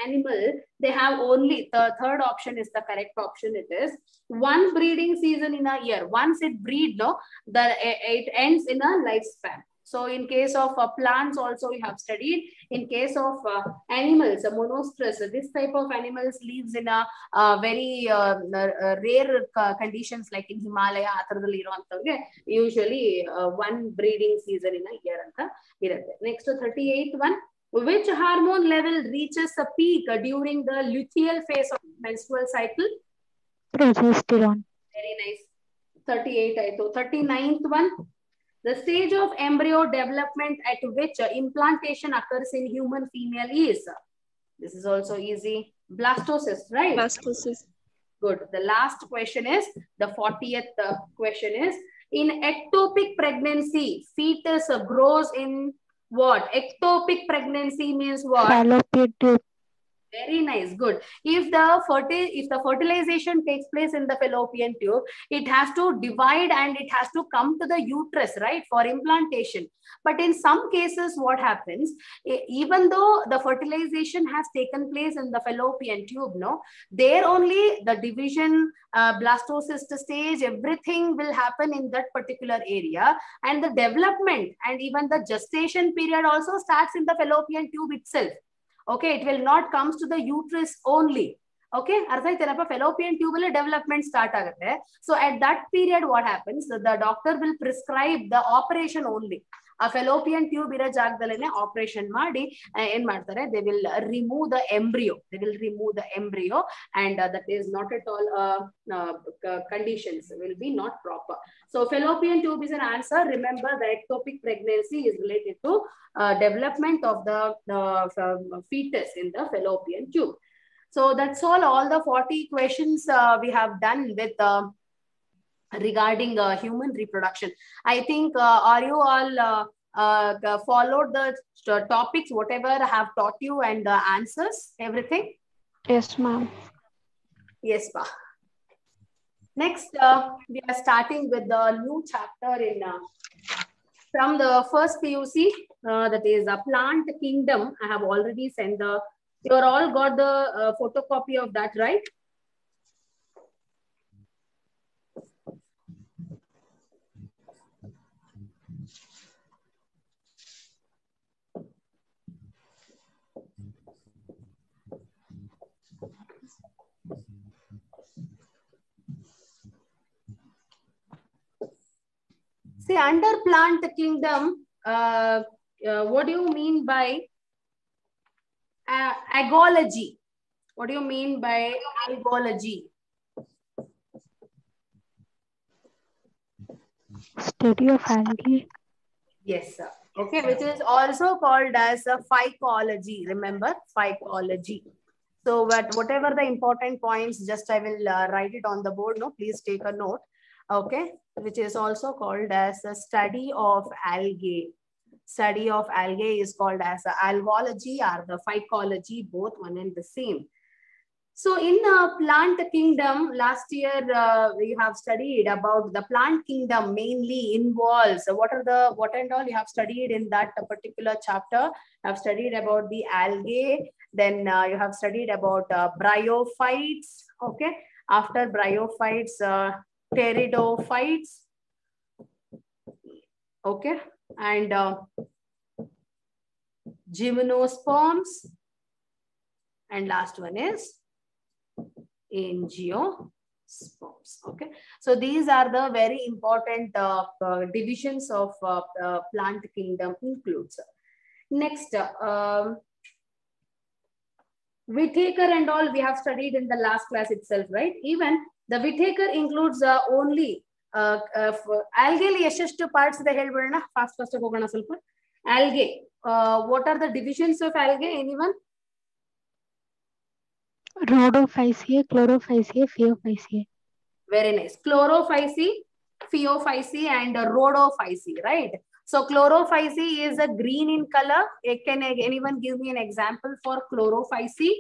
animal, they have only, the third option is the correct option. It is one breeding season in a year. Once it breed, it ends in a lifespan. So in case of plants also we have studied. In case of animals, monostress, this type of animals lives in a very rare conditions like in Himalaya. Usually one breeding season in a year. Next, 38th one. Which hormone level reaches a peak during the luteal phase of menstrual cycle? Progesterone. Very nice. 38. 39th one. The stage of embryo development at which implantation occurs in human female is? This is also easy. Blastocyst, right? Blastocyst. Good. The last question is, the 40th question is, in ectopic pregnancy, fetus grows in what? Ectopic pregnancy means what? Fallopian tube. Very nice. Good. If the fertilization takes place in the fallopian tube, it has to divide and it has to come to the uterus, right, for implantation. But in some cases, what happens, even though the fertilization has taken place in the fallopian tube, there only the division, blastocyst stage, everything will happen in that particular area, and the development and even the gestation period also starts in the fallopian tube itself. Okay, it will not comes to the uterus only. Okay, fallopian tube development start agate. So at that period, what happens? The doctor will prescribe the operation only. ಆ fallopian tube ಇರೋ ಜಾಗದಲ್ಲೇನೆ operation ಮಾಡಿ ಏನ್ ಮಾಡ್ತಾರೆ, they will remove the embryo, and that is not at all conditions will be not proper. So fallopian tube is an answer. Remember, the ectopic pregnancy is related to development of the fetus in the fallopian tube. So that's all the 40 questions we have done with regarding human reproduction. I think are you all followed the topics, whatever I have taught you, and the answers, everything? Yes, ma'am. Yes, pa. Next, we are starting with the new chapter in from the first PUC, that is a plant kingdom. I have already sent the, you are all got the photocopy of that, right? See, under plant kingdom, what do you mean by agology? What do you mean by agology? Study of algae. Yes, sir. Okay, which is also called as a phycology. Remember, phycology. So whatever the important points, just I will write it on the board. No, please take a note. Okay, which is also called as a study of algae. Study of algae is called as a algology or the phycology, both one and the same. So in plant kingdom, last year we have studied about the plant kingdom mainly involves what and all you have studied in that particular chapter. You have studied about the algae, then you have studied about bryophytes. Okay, after bryophytes, pteridophytes. Okay, and gymnosperms, and last one is angiosperms. Okay, so these are the very important divisions of plant kingdom includes. Next, Whittaker and all we have studied in the last class itself, right? Even the Whittaker includes only algae ಎಷ್ಟೆಷ್ಟು parts ಇದೆ ಹೇಳ್ಬಿಡೋಣ, fast ಹೋಗೋಣ ಸ್ವಲ್ಪ. Algae, what are the divisions of algae? Anyone? Rhodophyceae, chlorophyceae, phaeophyceae. Very nice. Chlorophyceae, phaeophyceae, and rhodophyceae, right? So chlorophyceae is a green in color. Can anyone give me an example for chlorophyceae?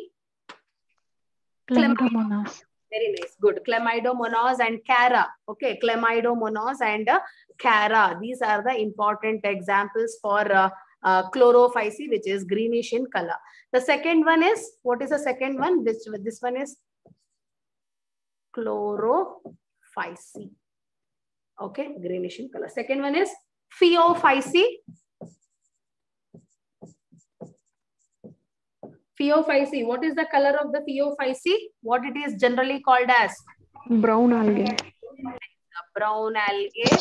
Chlamydomonas. Very nice. Good. Chlamydomonas and Cara. Okay. Chlamydomonas and Cara. These are the important examples for chlorophyceae, which is greenish in color. The second one is, what is the second one? This one is chlorophyceae. Okay. Greenish in color. Second one is phaeophyceae. Phaeophyceae. What is the color of the phaeophyceae? What it is generally called as? Brown algae. Brown algae.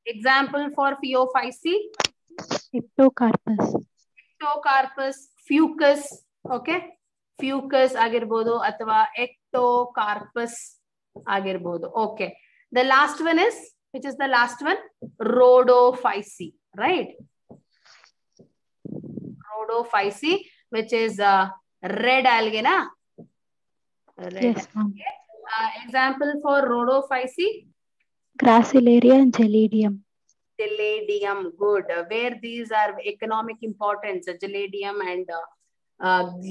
Example for phaeophyceae? Ectocarpus. Ectocarpus, fucus. Okay. Fucus agirbodu athwa ectocarpus agirbodu. Okay. The last one is, which is the last one? Rhodophyceae, right? Rhodophyceae, which is red algae, na? Red Yes, ma'am. Example for rhodophyceae? Gracilaria and Geladium. Geladium, good. Where these are economic importance, Geladium and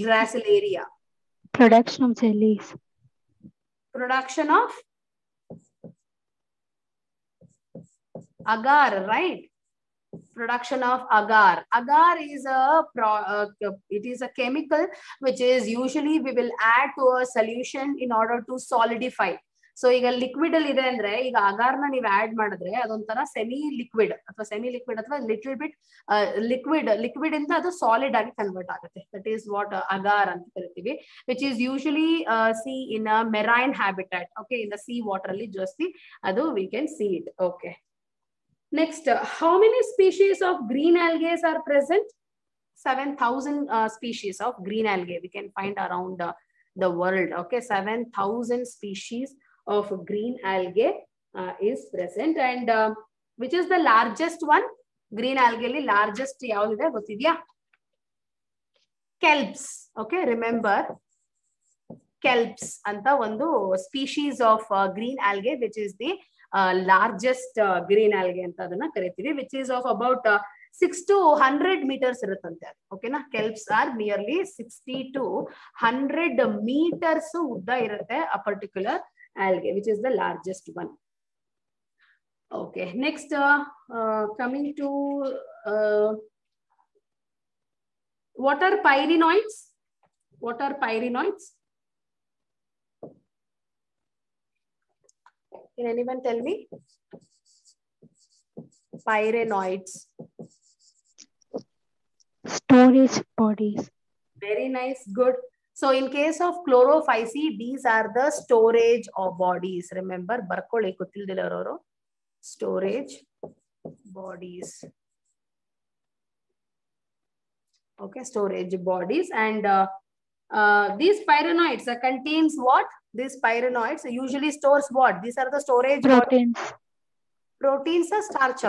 Gracilaria. Production of jellies. Production of agar, right? Production of agar. Agar is it is a chemical which is usually we will add to a solution in order to solidify. So ಈಗ liquid ಅಲ್ಲಿ ಇದೆ ಅಂದ್ರೆ ಈಗ ಅಗಾರ್ನ ನೀವು add ಮಾಡಿದ್ರೆ ಅದೊಂಥರ semi liquid ಅಥವಾ little bit liquid ಇಂದ ಅದು ಸಾಲಿಡ್ ಆಗಿ ಕನ್ವರ್ಟ್ ಆಗುತ್ತೆ. ದಟ್ ಈಸ್ ವಾಟ್ ಅಗಾರ್ ಅಂತ ಕರಿತೀವಿ, which is usually C in marine habitat. Okay, in the C water ಅಲ್ಲಿ ಜಾಸ್ತಿ ಅದು we can see it. Okay, Next, how many species of green algae are present? 7,000 species of green algae we can find around the world. Okay, 7,000 species of green algae is present. And which is the largest one? Green algae largest yavude gottidya? Kelps. Okay, remember kelps anta one species of green algae, which is the largest green algae anta adana kariತೀವಿ, which is of about 6 to 100 meters ಇರುತ್ತಂತೆ. Okay na? Kelps are nearly 60 to 100 meters ಉದ್ದ ಇರುತ್ತೆ a particular algae, which is the largest one. Okay, next coming to what are pyrenoids? What are pyrenoids? Can anyone tell me? Pyrenoids. Storage bodies. Very nice, good. So in case of chlorophyci, these are the storage of bodies. Remember, barkoli gottildilaro. Storage bodies. Okay, storage bodies. And these pyrenoids contains what? These pyrenoids usually stores what? These are the storage Proteins. Proteins are starch.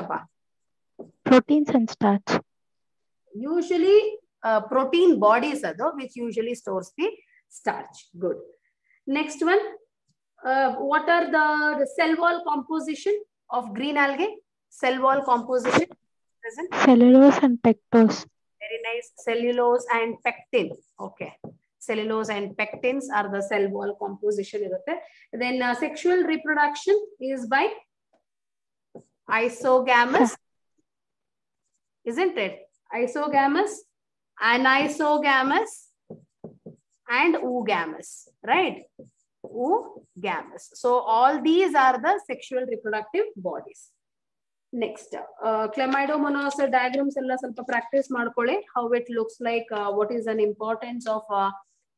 Proteins and starch. Usually protein bodies are though, which usually stores the starch. Good. Next one, what are the cell wall composition of green algae? Cell wall composition present? Cellulose and pectose. Very nice. Cellulose and pectin. Okay. Cellulose and pectins are the cell wall composition. Then sexual reproduction is by isogamous, isn't it? Isogamous, anisogamous, and oogamous, right? Oogamous. So all these are the sexual reproductive bodies. Next, chlamydomonas diagrams ella ಸ್ವಲ್ಪ practice ಮಾಡ್ಕೊಳ್ಳಿ. How it looks like, what is an importance of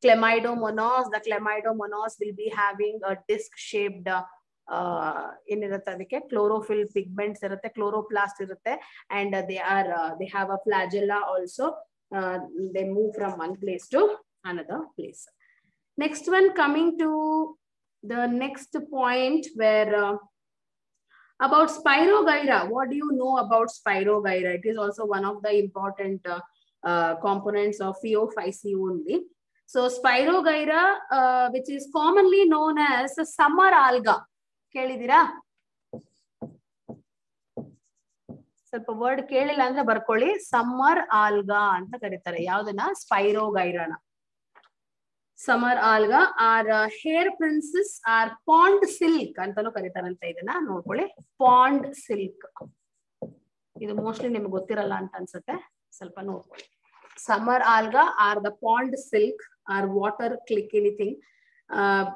chlamydomonas. The chlamydomonas will be having a disc-shaped ಏನಿರುತ್ತೆ ಅದಕ್ಕೆ chlorophyll pigments ಇರುತ್ತೆ, chloroplast ಇರುತ್ತೆ, and they have a flagella also. They move from one place to another place. Next one, coming to the next point where about Spirogyra. What do you know about Spirogyra? It is also one of the important components of Phaeophyce only. So Spirogyra, which is commonly known as summer alga. ಕೇಳಿದಿರಾ? ಸ್ವಲ್ಪ word ಕೇಳಿಲ್ಲ ಅಂದ್ರೆ ಬರ್ಕೊಳ್ಳಿ. Summer alga ಅಂತ ಕರೀತಾರೆ. ಯಾವ್ದನ್ನ? ಸ್ಪೈರೋಗೈರಾನ. Summer alga or hair princess or pond silk ಅಂತಾನು ಕರೀತಾರಂತೆ. ಇದನ್ನ ನೋಡ್ಕೊಳ್ಳಿ, ಪಾಂಡ್ ಸಿಲ್ಕ್. ಇದು ಮೋಸ್ಟ್ಲಿ ನಿಮ್ಗೆ ಗೊತ್ತಿರಲ್ಲ ಅಂತ ಅನ್ಸುತ್ತೆ, ಸ್ವಲ್ಪ ನೋಡ್ಕೊಳ್ಳಿ. Summer alga or the pond silk or water click anything.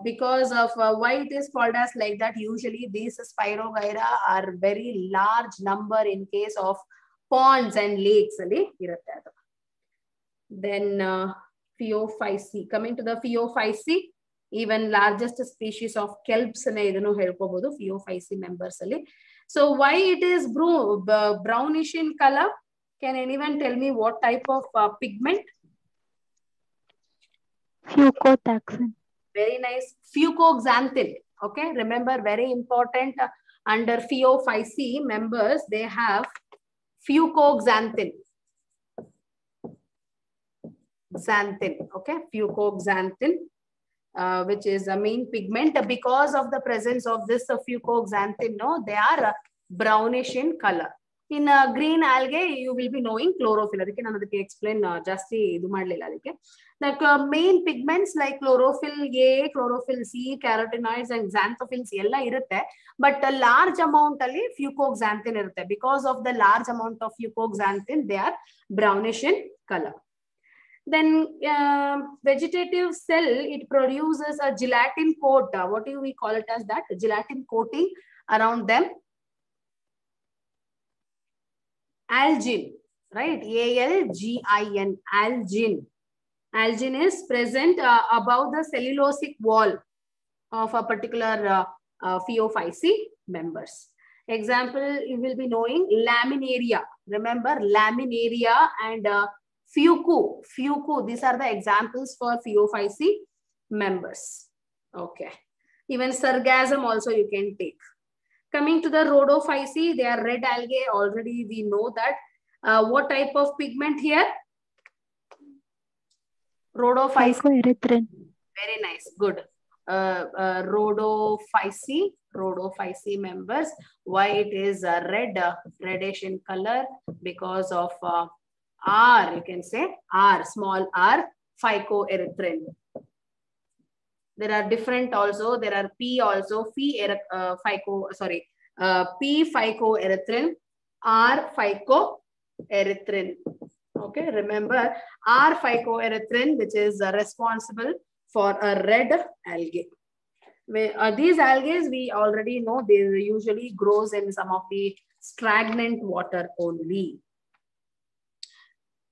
Because of why it is called as like that, usually these Spirogyra are very large number in case of ponds and lakes ali irutte adu. Then Phaeophyce, coming to the Phaeophyce, even largest species of kelps ne idanu helkobodu Phaeophyce members ali. So why it is brownish in color? Can anyone tell me what type of pigment? Fucoxanthin. Very nice. Fucoxanthin. Okay, remember, very important. Under Phaeophyce members, they have fucoxanthin. Xanthin. Okay, fucoxanthin, which is a main pigment. Because of the presence of this fucoxanthin, no, they are brownish in color. In green algae, you will be knowing chlorophyll. Adike nanu adike explain jasti idu madlilla adike. The main pigments like chlorophyll A, chlorophyll C, carotenoids and xanthophylls ella irutte, but a large amount alli fucoxanthin irutte. Because of the large amount of fucoxanthin, they are brownish in color. Then vegetative cell, it produces a gelatin coat. What do we call it as that? Gelatin coating around them. Algin, right? A-L-G-I-N, algin. Algin is present above the cellulosic wall of a particular Phaeophyce members. Example, you will be knowing laminaria. Remember laminaria and fucu. Fucu, these are the examples for Phaeophyce members. Okay. Even sargassum also you can take. Coming to the rhodophyce, they are red algae. Already we know that. What type of pigment here? Rhodophyce. Phycoerythrin. Very nice. Good. Rhodophyce members. Why it is red, reddish in color? Because of R, you can say R, small r, phycoerythrin. There are different also. There are P also. P phycoerythrin, R phycoerythrin. Okay, remember R phycoerythrin, which is responsible for a red algae. These algae, we already know, they usually grows in some of the stagnant water only.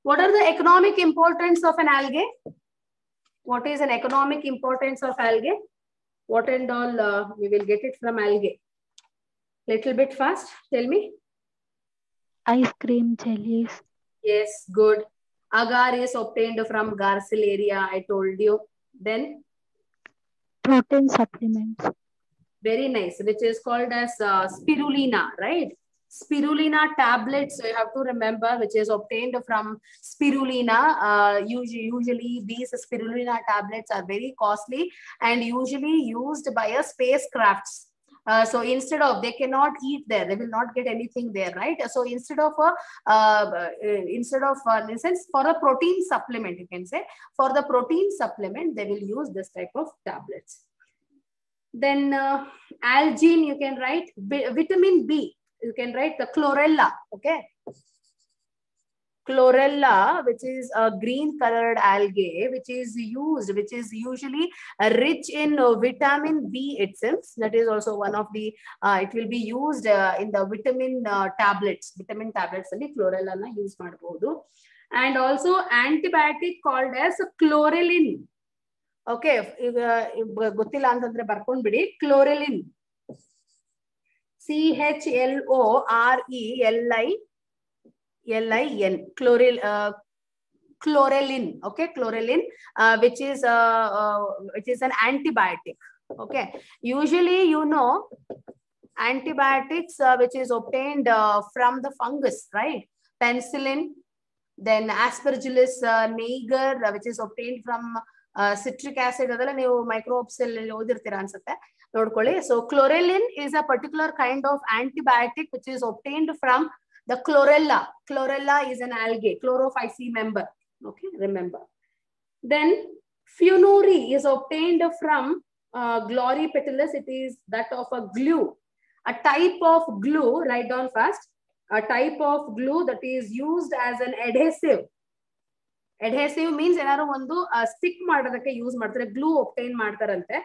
What are the economic importance of an algae? What is an economic importance of algae? What and all we will get it from algae? Little bit fast, tell me. Ice cream, jellies. Yes, good. Agar is obtained from Garcilaria, I told you. Then? Protein supplements. Very nice, which is called as spirulina, right? Spirulina tablets, so you have to remember, which is obtained from spirulina. Usually these spirulina tablets are very costly and usually used by a spacecrafts. So instead of, they cannot eat there, they will not get anything there, right? So instead of in a sense, for a protein supplement, you can say, for the protein supplement, they will use this type of tablets. Then algin, you can write vitamin B. You can write the chlorella, okay? Chlorella, which is a green colored algae, which is usually rich in vitamin B itself. That is also one of the, it will be used in the vitamin tablets. Vitamin tablets, chlorella na use madabodu. And also antibiotic called as chlorelin. Okay, gottilla antandre barkondu bidi. Chlorelin. CHLORELIN, chlorelin, okay, chlorelin, which is an antibiotic, okay. Usually, you know, antibiotics which is obtained from the fungus, right? Penicillin, then Aspergillus niger, which is obtained from citric acid, adala ನೀವು microbes ಅಲ್ಲಿ ಓದಿರ್ತೀರಾ ಅನ್ಸುತ್ತೆ ನೋಡ್ಕೊಳ್ಳಿ. So chlorelin is a particular kind of antibiotic which is obtained from the chlorella. Chlorella is an algae, chlorophyce member. Okay, remember. Then fumarate is obtained from Glorypetalus. It is that of a glue, a type of glue. Write down fast. A type of glue that is used as an adhesive. Adhesive means ಏನಾದ್ರು ಒಂದು stick ಮಾಡೋದಕ್ಕೆ use ಮಾಡ್ತಾರೆ, glue obtain ಮಾಡ್ತಾರಂತೆ,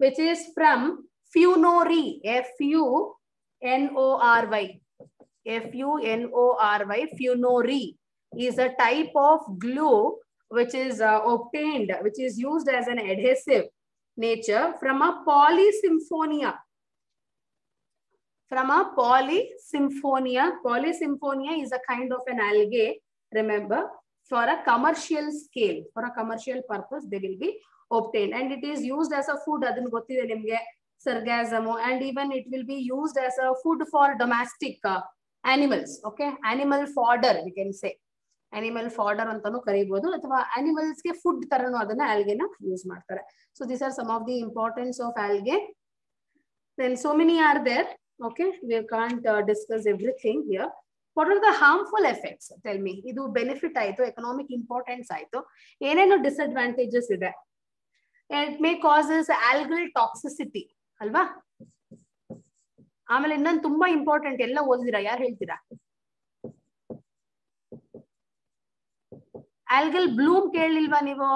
which is from fumarate, F-U-N-O-R-Y. F-U-N-O-R-Y, fumarate is a type of glue which is obtained, which is used as an adhesive nature from a Polysymphonia. From a Polysymphonia. Polysymphonia is a kind of an algae, remember, for a commercial scale, for a commercial purpose, they will be obtained. And it is used as a food, adanu gottide nimge, sargassum, and even it will be used as a food for domestic animals, okay? Animal fodder, we can say. Animal fodder antanu karibodu, athwa animals ge food taranu adana algae na use ಮಾಡ್ತಾರೆ. So these are some of the importance of algae. Then so many are there, okay? We can't discuss everything here. What are the harmful effects? Tell me. Idu benefit aito, economic importance aito. Eneno disadvantages ide? It may causes algal toxicity, alva? ಆಮೇಲೆ ಇನ್ನೊಂದು ತುಂಬಾ important, ಎಲ್ಲ ಓದಿದಿರಾ, ಯಾರು ಹೇಳ್ತೀರಾ? Algal Bloom ಕೇಳಿಲ್ವಾ ನೀವು?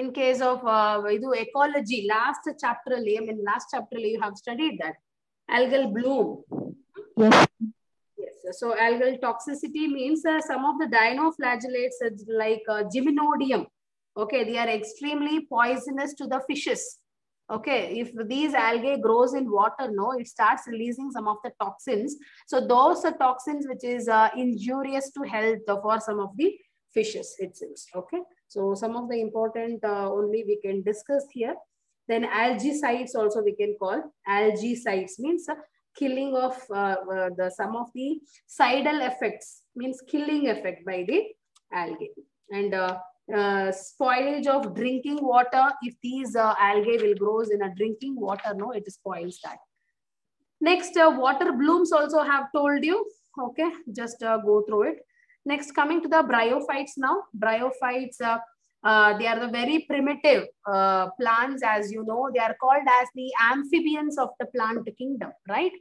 In case of idu ecology, last chapter ಅಲ್ಲಿ, I mean last chapter ಅಲ್ಲಿ you have studied that algal bloom. Yes. Yes. So algal toxicity means some of the dinoflagellates like Gymnodium. Okay, they are extremely poisonous to the fishes. Okay, if these algae grows in water, no, it starts releasing some of the toxins. So those are toxins which is injurious to health for some of the fishes, it seems. Okay, so some of the important only we can discuss here. Then algicides also we can call. Algicides means killing of the some of the sidal effects, means killing effect by the algae. And spoilage of drinking water, if these algae will grows in a drinking water, no, it spoils that. Next, water blooms also have told you. Okay, just go through it. Next, coming to the bryophytes now. Bryophytes, they are the very primitive plants, as you know. They are called as the amphibians of the plant kingdom, right?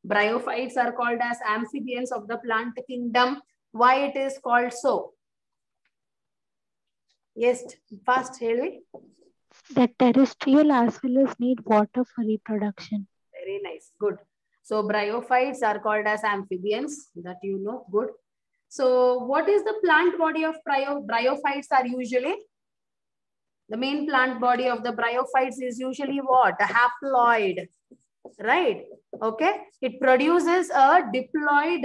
Bryophytes are called as amphibians of the plant kingdom. Why it is called so? Yes, first, Haley. That terrestrial as well as need water for reproduction. Very nice, good. So bryophytes are called as amphibians, that you know, good. So what is the plant body of bryophytes are usually? The main plant body of the bryophytes is usually what? A haploid, right? Okay, it produces a diploid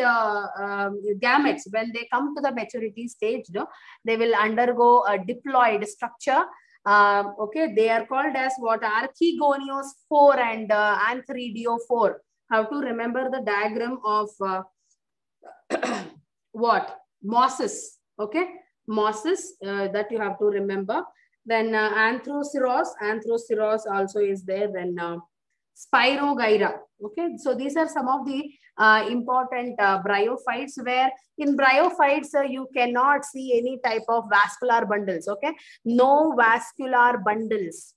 gametes. When they come to the maturity stage, no, they will undergo a diploid structure. Okay, they are called as what? Archegoniospore and anthridiophore. Have to remember the diagram of what? Mosses. Okay, mosses that you have to remember. Then anthroceros also is there. Then Spirogyra. Okay, so these are some of the important bryophytes, where in bryophytes you cannot see any type of vascular bundles. Okay, no vascular bundles.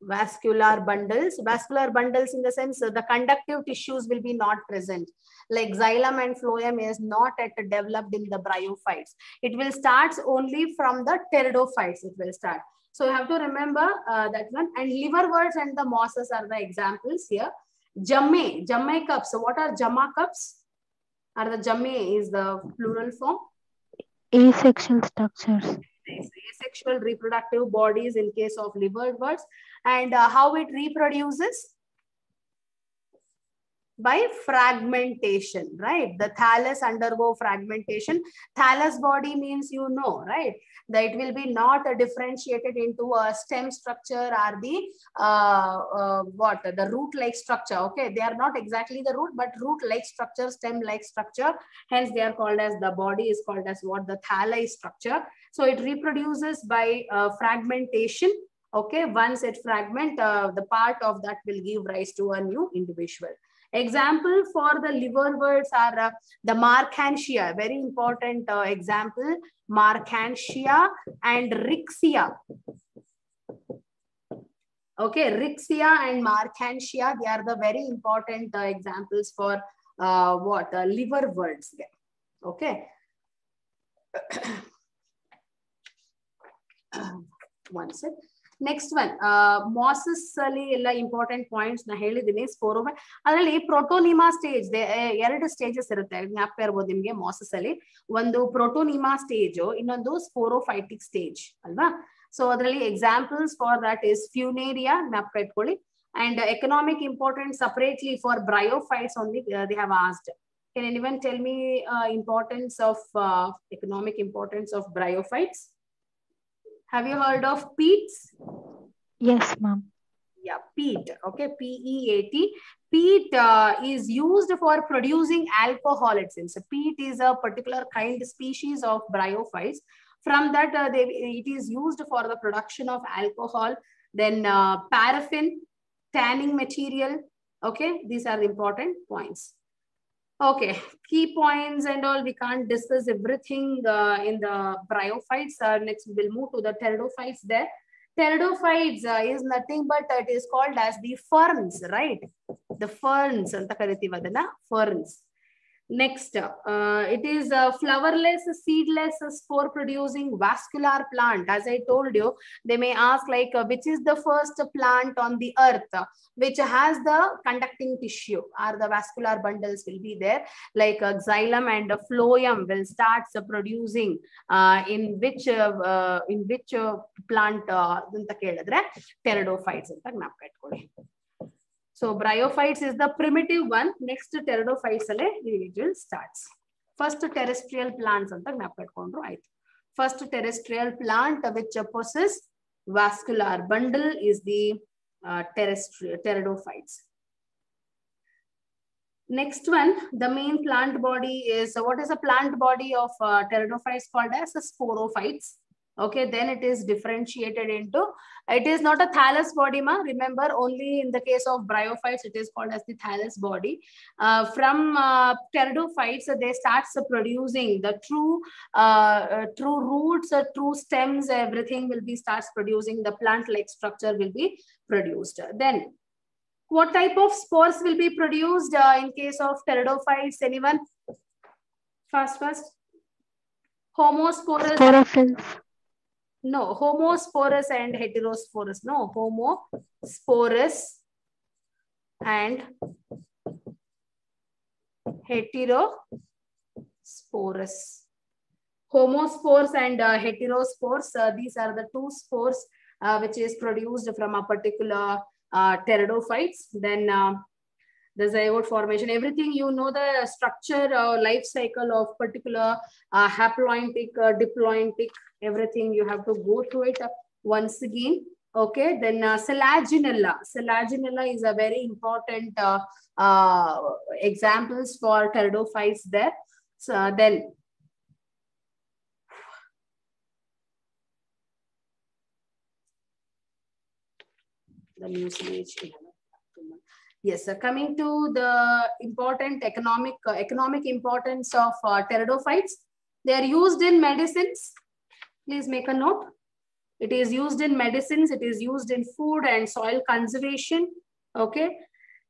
Vascular bundles in the sense the conductive tissues will be not present. Like xylem and phloem is not yet developed in the bryophytes. It will start only from the pteridophytes. It will start. So you have to remember that one. And liverworts and the mosses are the examples here. Jamme cups. So what are Jamma cups? Are the Jamme is the plural form? Asexual structures. Asexual reproductive bodies in case of liverworts. And how it reproduces? By fragmentation, right? The thallus undergo fragmentation. Thallus body means, you know, right? That it will be not differentiated into a stem structure or the the root-like structure. Okay, they are not exactly the root, but root-like structure, stem-like structure. Hence, they are called as, the body is called as what? The thalli structure. So it reproduces by fragmentation. Okay, once it fragment, the part of that will give rise to a new individual. Example for the liverworts are the Marchantia, very important example, Marchantia and Rixia. Okay, Rixia and Marchantia, they are the very important examples for liverworts. Okay. One sec. Next one, mosses important points na helidini sporophyte adralli protonema stage ಎರಡು stages ಇರುತ್ತೆ ಜ್ಞಾಪಕ ಇರಬಹುದು ನಿಮಗೆ mosses ಅಲ್ಲಿ ಒಂದು protonema stage ಇನ್ನೊಂದು sporophytic stage ಅಲ್ವಾ so ಅದರಲ್ಲಿ examples for that is Funaria ಜ್ಞಾಪಕ ಇಟ್ಕೊಳ್ಳಿ and economic importance separately for bryophytes only they have asked. Can anyone tell me importance of economic importance of bryophytes? Have you heard of peats? Yes, ma'am. Yeah, peat. Okay, P-E-A-T. Peat is used for producing alcohol. It seems. Peat is a particular species of bryophytes. From that, it is used for the production of alcohol. Then paraffin, tanning material. Okay, these are the important points. Okay, key points and all, we can't discuss everything in the bryophytes. Next, we will move to the pteridophytes there. Pteridophytes is nothing but it is called as the ferns, right? The ferns, ferns. Next, it is a flowerless, seedless, spore producing vascular plant. As I told you, they may ask like which is the first plant on the earth which has the conducting tissue, or the vascular bundles will be there, like xylem and phloem will start producing in which plant ಅಂತ ಕೇಳಿದ್ರೆ pteridophytes ಅಂತ ಜ್ಞಾಪಕ ಇಟ್ಕೊಳ್ಳಿ. So bryophytes is the primitive one. Next pteridophytes will starts. First terrestrial plants anta ಜ್ಞಾಪಕ ಇಟ್ಕೊಂಡ್ರು ಆಯ್ತು. First terrestrial plant which possesses vascular bundle is the terrestrial pteridophytes. Next one, the main plant body is, what is a plant body of pteridophytes called as sporophytes. Okay, then it is differentiated into, it is not a thallus body, ma. Remember, only in the case of bryophytes, it is called as the thallus body. From pteridophytes, they start producing the true roots, true stems, everything will be starts producing, the plant-like structure will be produced. Then, what type of spores will be produced in case of pteridophytes? Anyone? First. Homosporous. Sporophylls. No, homosporous and heterosporous. No, homosporous and heterosporous. Homospores and heterospores, these are the two spores which is produced from a particular pteridophytes. Then the zygote formation, everything, you know the structure, life cycle of particular haplointic, diplointic, everything you have to go through it once again. Okay, then Selaginella. Selaginella is a very important examples for pteridophytes there. So then the mucilage. Yes, coming to the important economic importance of pteridophytes. They are used in medicines. Please make a note. It is used in medicines. It is used in food and soil conservation. Okay.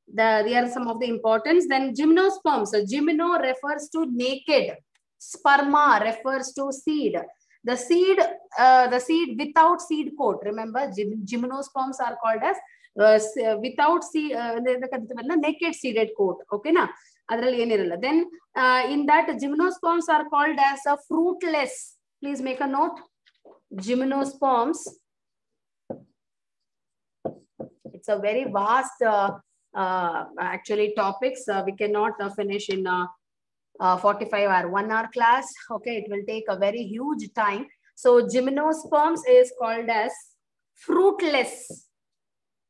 There are some of the importance. Then gymnosperms. So gymno refers to naked. Sperma refers to seed. The seed without seed coat. Remember, gymnosperms are called as without seed, naked seeded coat. Okay, na? Then in that, gymnosperms are called as a fruitless. Please make a note. Gymnosperms. It's a very vast actually topics. We cannot finish in 45 or 1 hour class. Okay, it will take a very huge time. So gymnosperms is called as fruitless.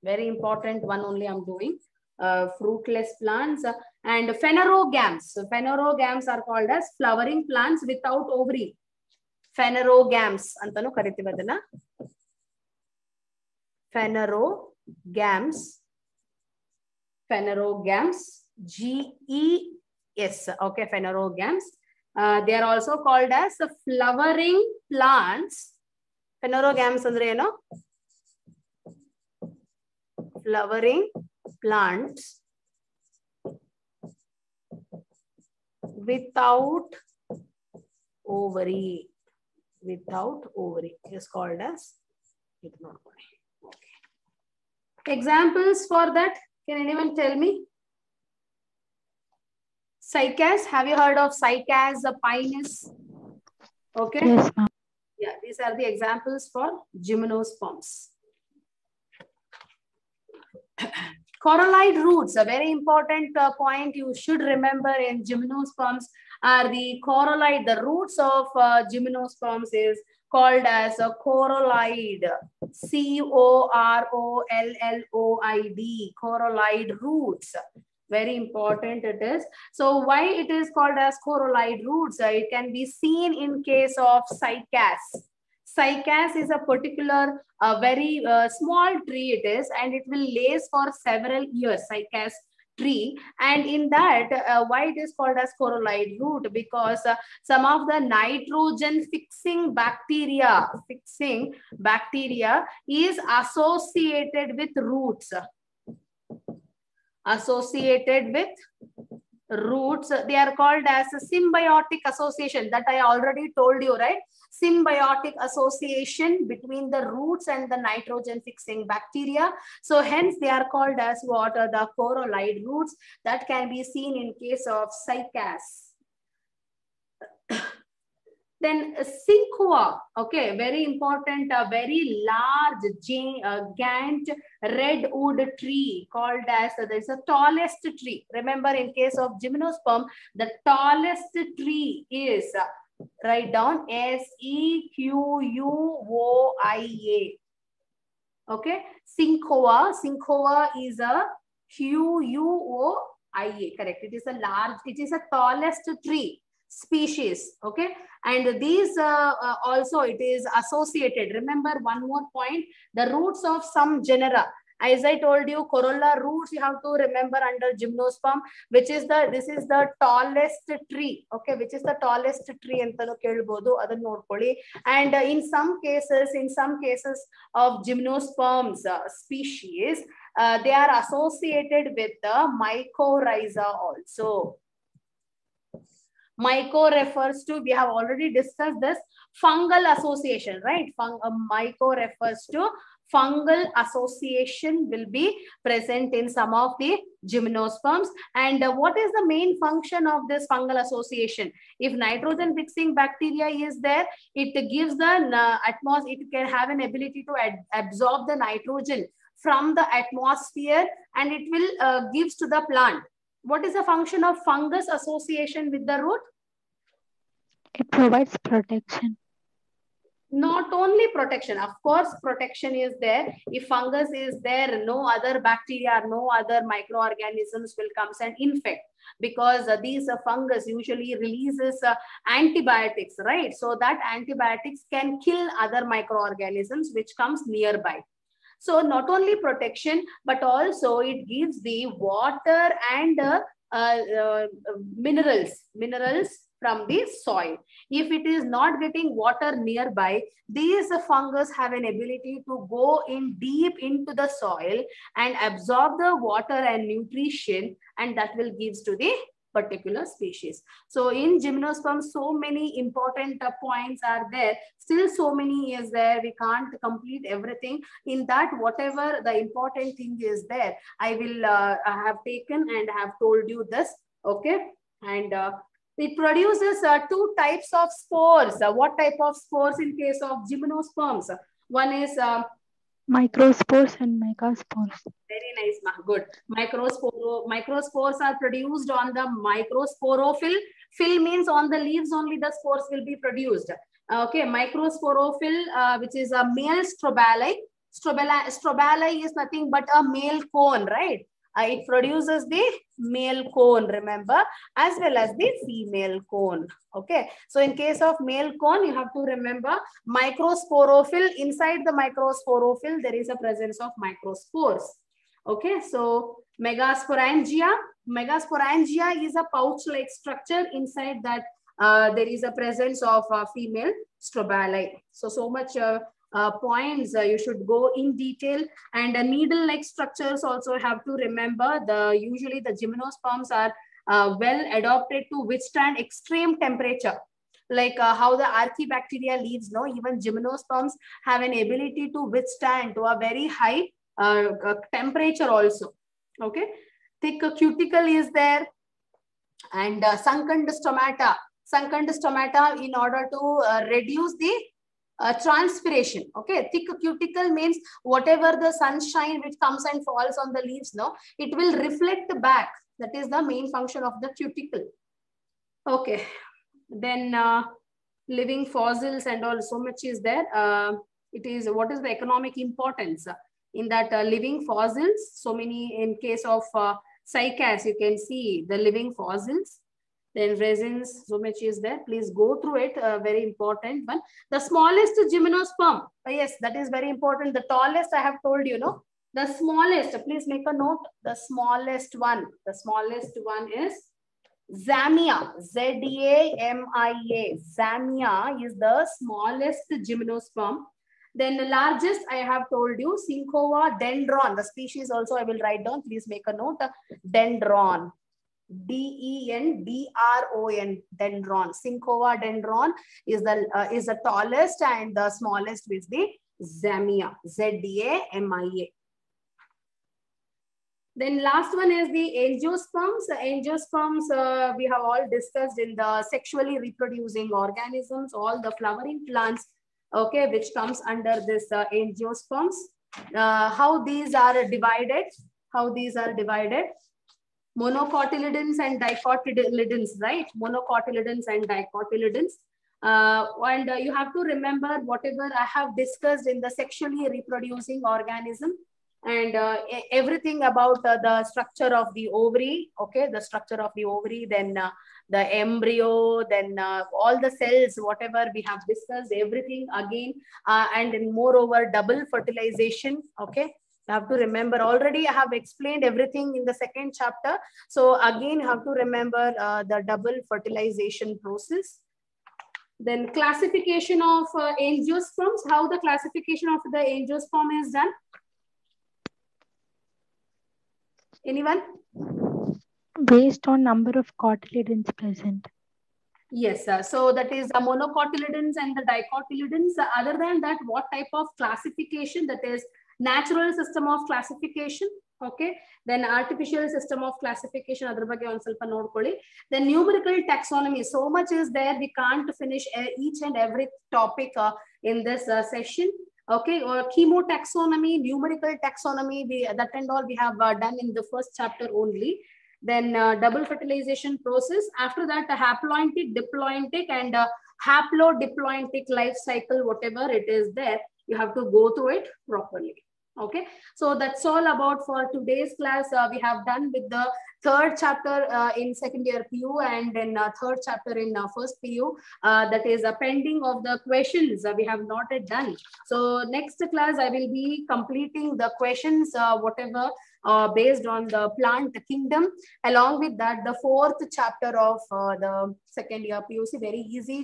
Very important one only I'm doing. Fruitless plants and phanerogams. So phanerogams are called as flowering plants without ovary. Phanerogams antanu karitive adana. Phanerogams. Phanerogams. GES. Okay, phanerogams. They are also called as flowering plants. Phanerogams andre eno? Flowering plants without ovary. Without ovary is called as. Okay. Examples for that, can anyone tell me? Cycas, have you heard of Cycas pinus? Okay. Yes, ma'am. Yeah, these are the examples for gymnosperms. Corallide roots, a very important point you should remember in gymnosperms are the corallide. The roots of gymnosperms is called as a corallide. COROLLOID. Corallide roots. Very important it is. So why it is called as corallide roots? It can be seen in case of cycas. Cycas is a particular very small tree it is, and it will lace for several years, cycas tree. And in that, why it is called as corallide root? Because some of the nitrogen fixing bacteria is associated with roots. Associated with roots, they are called as a symbiotic association. That I already told you, right? Symbiotic association between the roots and the nitrogen fixing bacteria. So hence they are called as what are the coralloid roots. That can be seen in case of cycas. Then Cinchona, okay, very important, a very large giant redwood tree called as, there is a tallest tree. Remember, in case of gymnosperm, the tallest tree is, write down Sequoia. Okay, Cinchona is a Quoia, correct. It is a large, it is a tallest tree species. Okay, and these also it is associated. Remember one more point, the roots of some genera, as I told you, corolla roots you have to remember under gymnosperm, which is the, this is the tallest tree. Okay, which is the tallest tree antanu kelbodu, adannu nodಕೊಳ್ಳಿ. And in some cases of gymnosperms species, they are associated with the mycorrhiza also. Myco refers to, we have already discussed this, fungal association, right? Myco refers to fungal association will be present in some of the gymnosperms. And what is the main function of this fungal association? If nitrogen fixing bacteria is there, it gives the atmosphere, it can have an ability to absorb the nitrogen from the atmosphere, and it will gives to the plant. What is the function of fungus association with the root? It provides protection. Not only protection, of course, protection is there. If fungus is there, no other bacteria, no other microorganisms will come and infect, because these fungus usually releases antibiotics, right? So that antibiotics can kill other microorganisms which comes nearby. So not only protection, but also it gives the water and minerals from the soil. If it is not getting water nearby, these fungus have an ability to go in deep into the soil and absorb the water and nutrition, and that will gives to the particular species. So in gymnosperm, so many important points are there. Still so many is there. We can't complete everything. In that, whatever the important thing is there, I will have taken and have told you this. Okay. And it produces two types of spores. What type of spores in case of gymnosperms? One is microspores and megaspores. Very nice, good. Microspores are produced on the microsporophyll. Phyll means on the leaves only the spores will be produced. Okay, microsporophyll, which is a male stroballi. Stroballi is nothing but a male cone, right? It produces the male cone, remember, as well as the female cone. Okay, so in case of male cone, you have to remember microsporophyll. Inside the microsporophyll, there is a presence of microspores. Okay, so megasporangia. Megasporangia is a pouch-like structure. Inside that, there is a presence of female stroballi. So much points you should go in detail. And needle-like structures also have to remember. Usually the gymnosperms are well adapted to withstand extreme temperature. Like how the archaebacteria leaves, no, even gymnosperms have an ability to withstand to a very high temperature also. Okay, thick cuticle is there, and sunken stomata. Sunken stomata in order to reduce the transpiration. Okay, thick cuticle means whatever the sunshine which comes and falls on the leaves, no, it will reflect back. That is the main function of the cuticle. Okay, then living fossils and all, so much is there. It is, what is the economic importance in that living fossils? So many, in case of cycas, you can see the living fossils. Then resins, so much is there. Please go through it. Very important one. The smallest gymnosperm. Yes, that is very important. The tallest I have told you, no. The smallest, please make a note. The smallest one. The smallest one is Zamia. Z-A-M-I-A. Zamia is the smallest gymnosperm. Then the largest I have told you, Cinchona dendron. The species also I will write down. Please make a note. Dendron. dendron, dendron. Synchova is the tallest, and the smallest is the zamia, ZAMIA. Then last one is the angiosperms. Angiosperms we have all discussed in the sexually reproducing organisms, all the flowering plants, okay, which comes under this angiosperms. How these are divided? Monocotyledons and dicotyledons, right? Monocotyledons and dicotyledons. And you have to remember whatever I have discussed in the sexually reproducing organism, and everything about the structure of the ovary, okay, the structure of the ovary, then the embryo, then all the cells, whatever we have discussed, everything again, and moreover double fertilization, okay. You have to remember, already I have explained everything in the second chapter. So again, you have to remember the double fertilization process. Then classification of angiosperms, how the classification of the angiosperm is done? Anyone? Based on number of cotyledons present. Yes, sir. So that is the monocotyledons and the dicotyledons. Other than that, what type of classification? That is natural system of classification, okay, then artificial system of classification, adar ಬಗ್ಗೆ ಒಂದು ಸ್ವಲ್ಪ ನೋಡ್ಕೊಳ್ಳಿ. Then numerical taxonomy, so much is there, we can't finish each and every topic in this session, okay. Or chemotaxonomy, numerical taxonomy, that and all we have done in the first chapter only. Then double fertilization process, after that haplointic, diplointic, and haplodiplointic life cycle, whatever it is there, you have to go through it properly. Okay, so that's all about for today's class. We have done with the third chapter in second year PU, and then third chapter in first PU. That is a pending of the questions we have not yet done. So next class I will be completing the questions, whatever based on the plant kingdom. Along with that, the fourth chapter of the second year PUC, very easy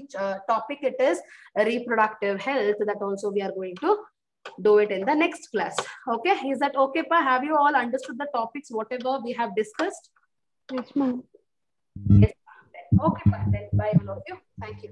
topic it is, reproductive health. That also we are going to do it in the next class. Okay, is that okay, Pa? Have you all understood the topics, whatever we have discussed? Yes, ma'am. Yes, ma'am. Okay, Pa. Then bye, all of you. Thank you.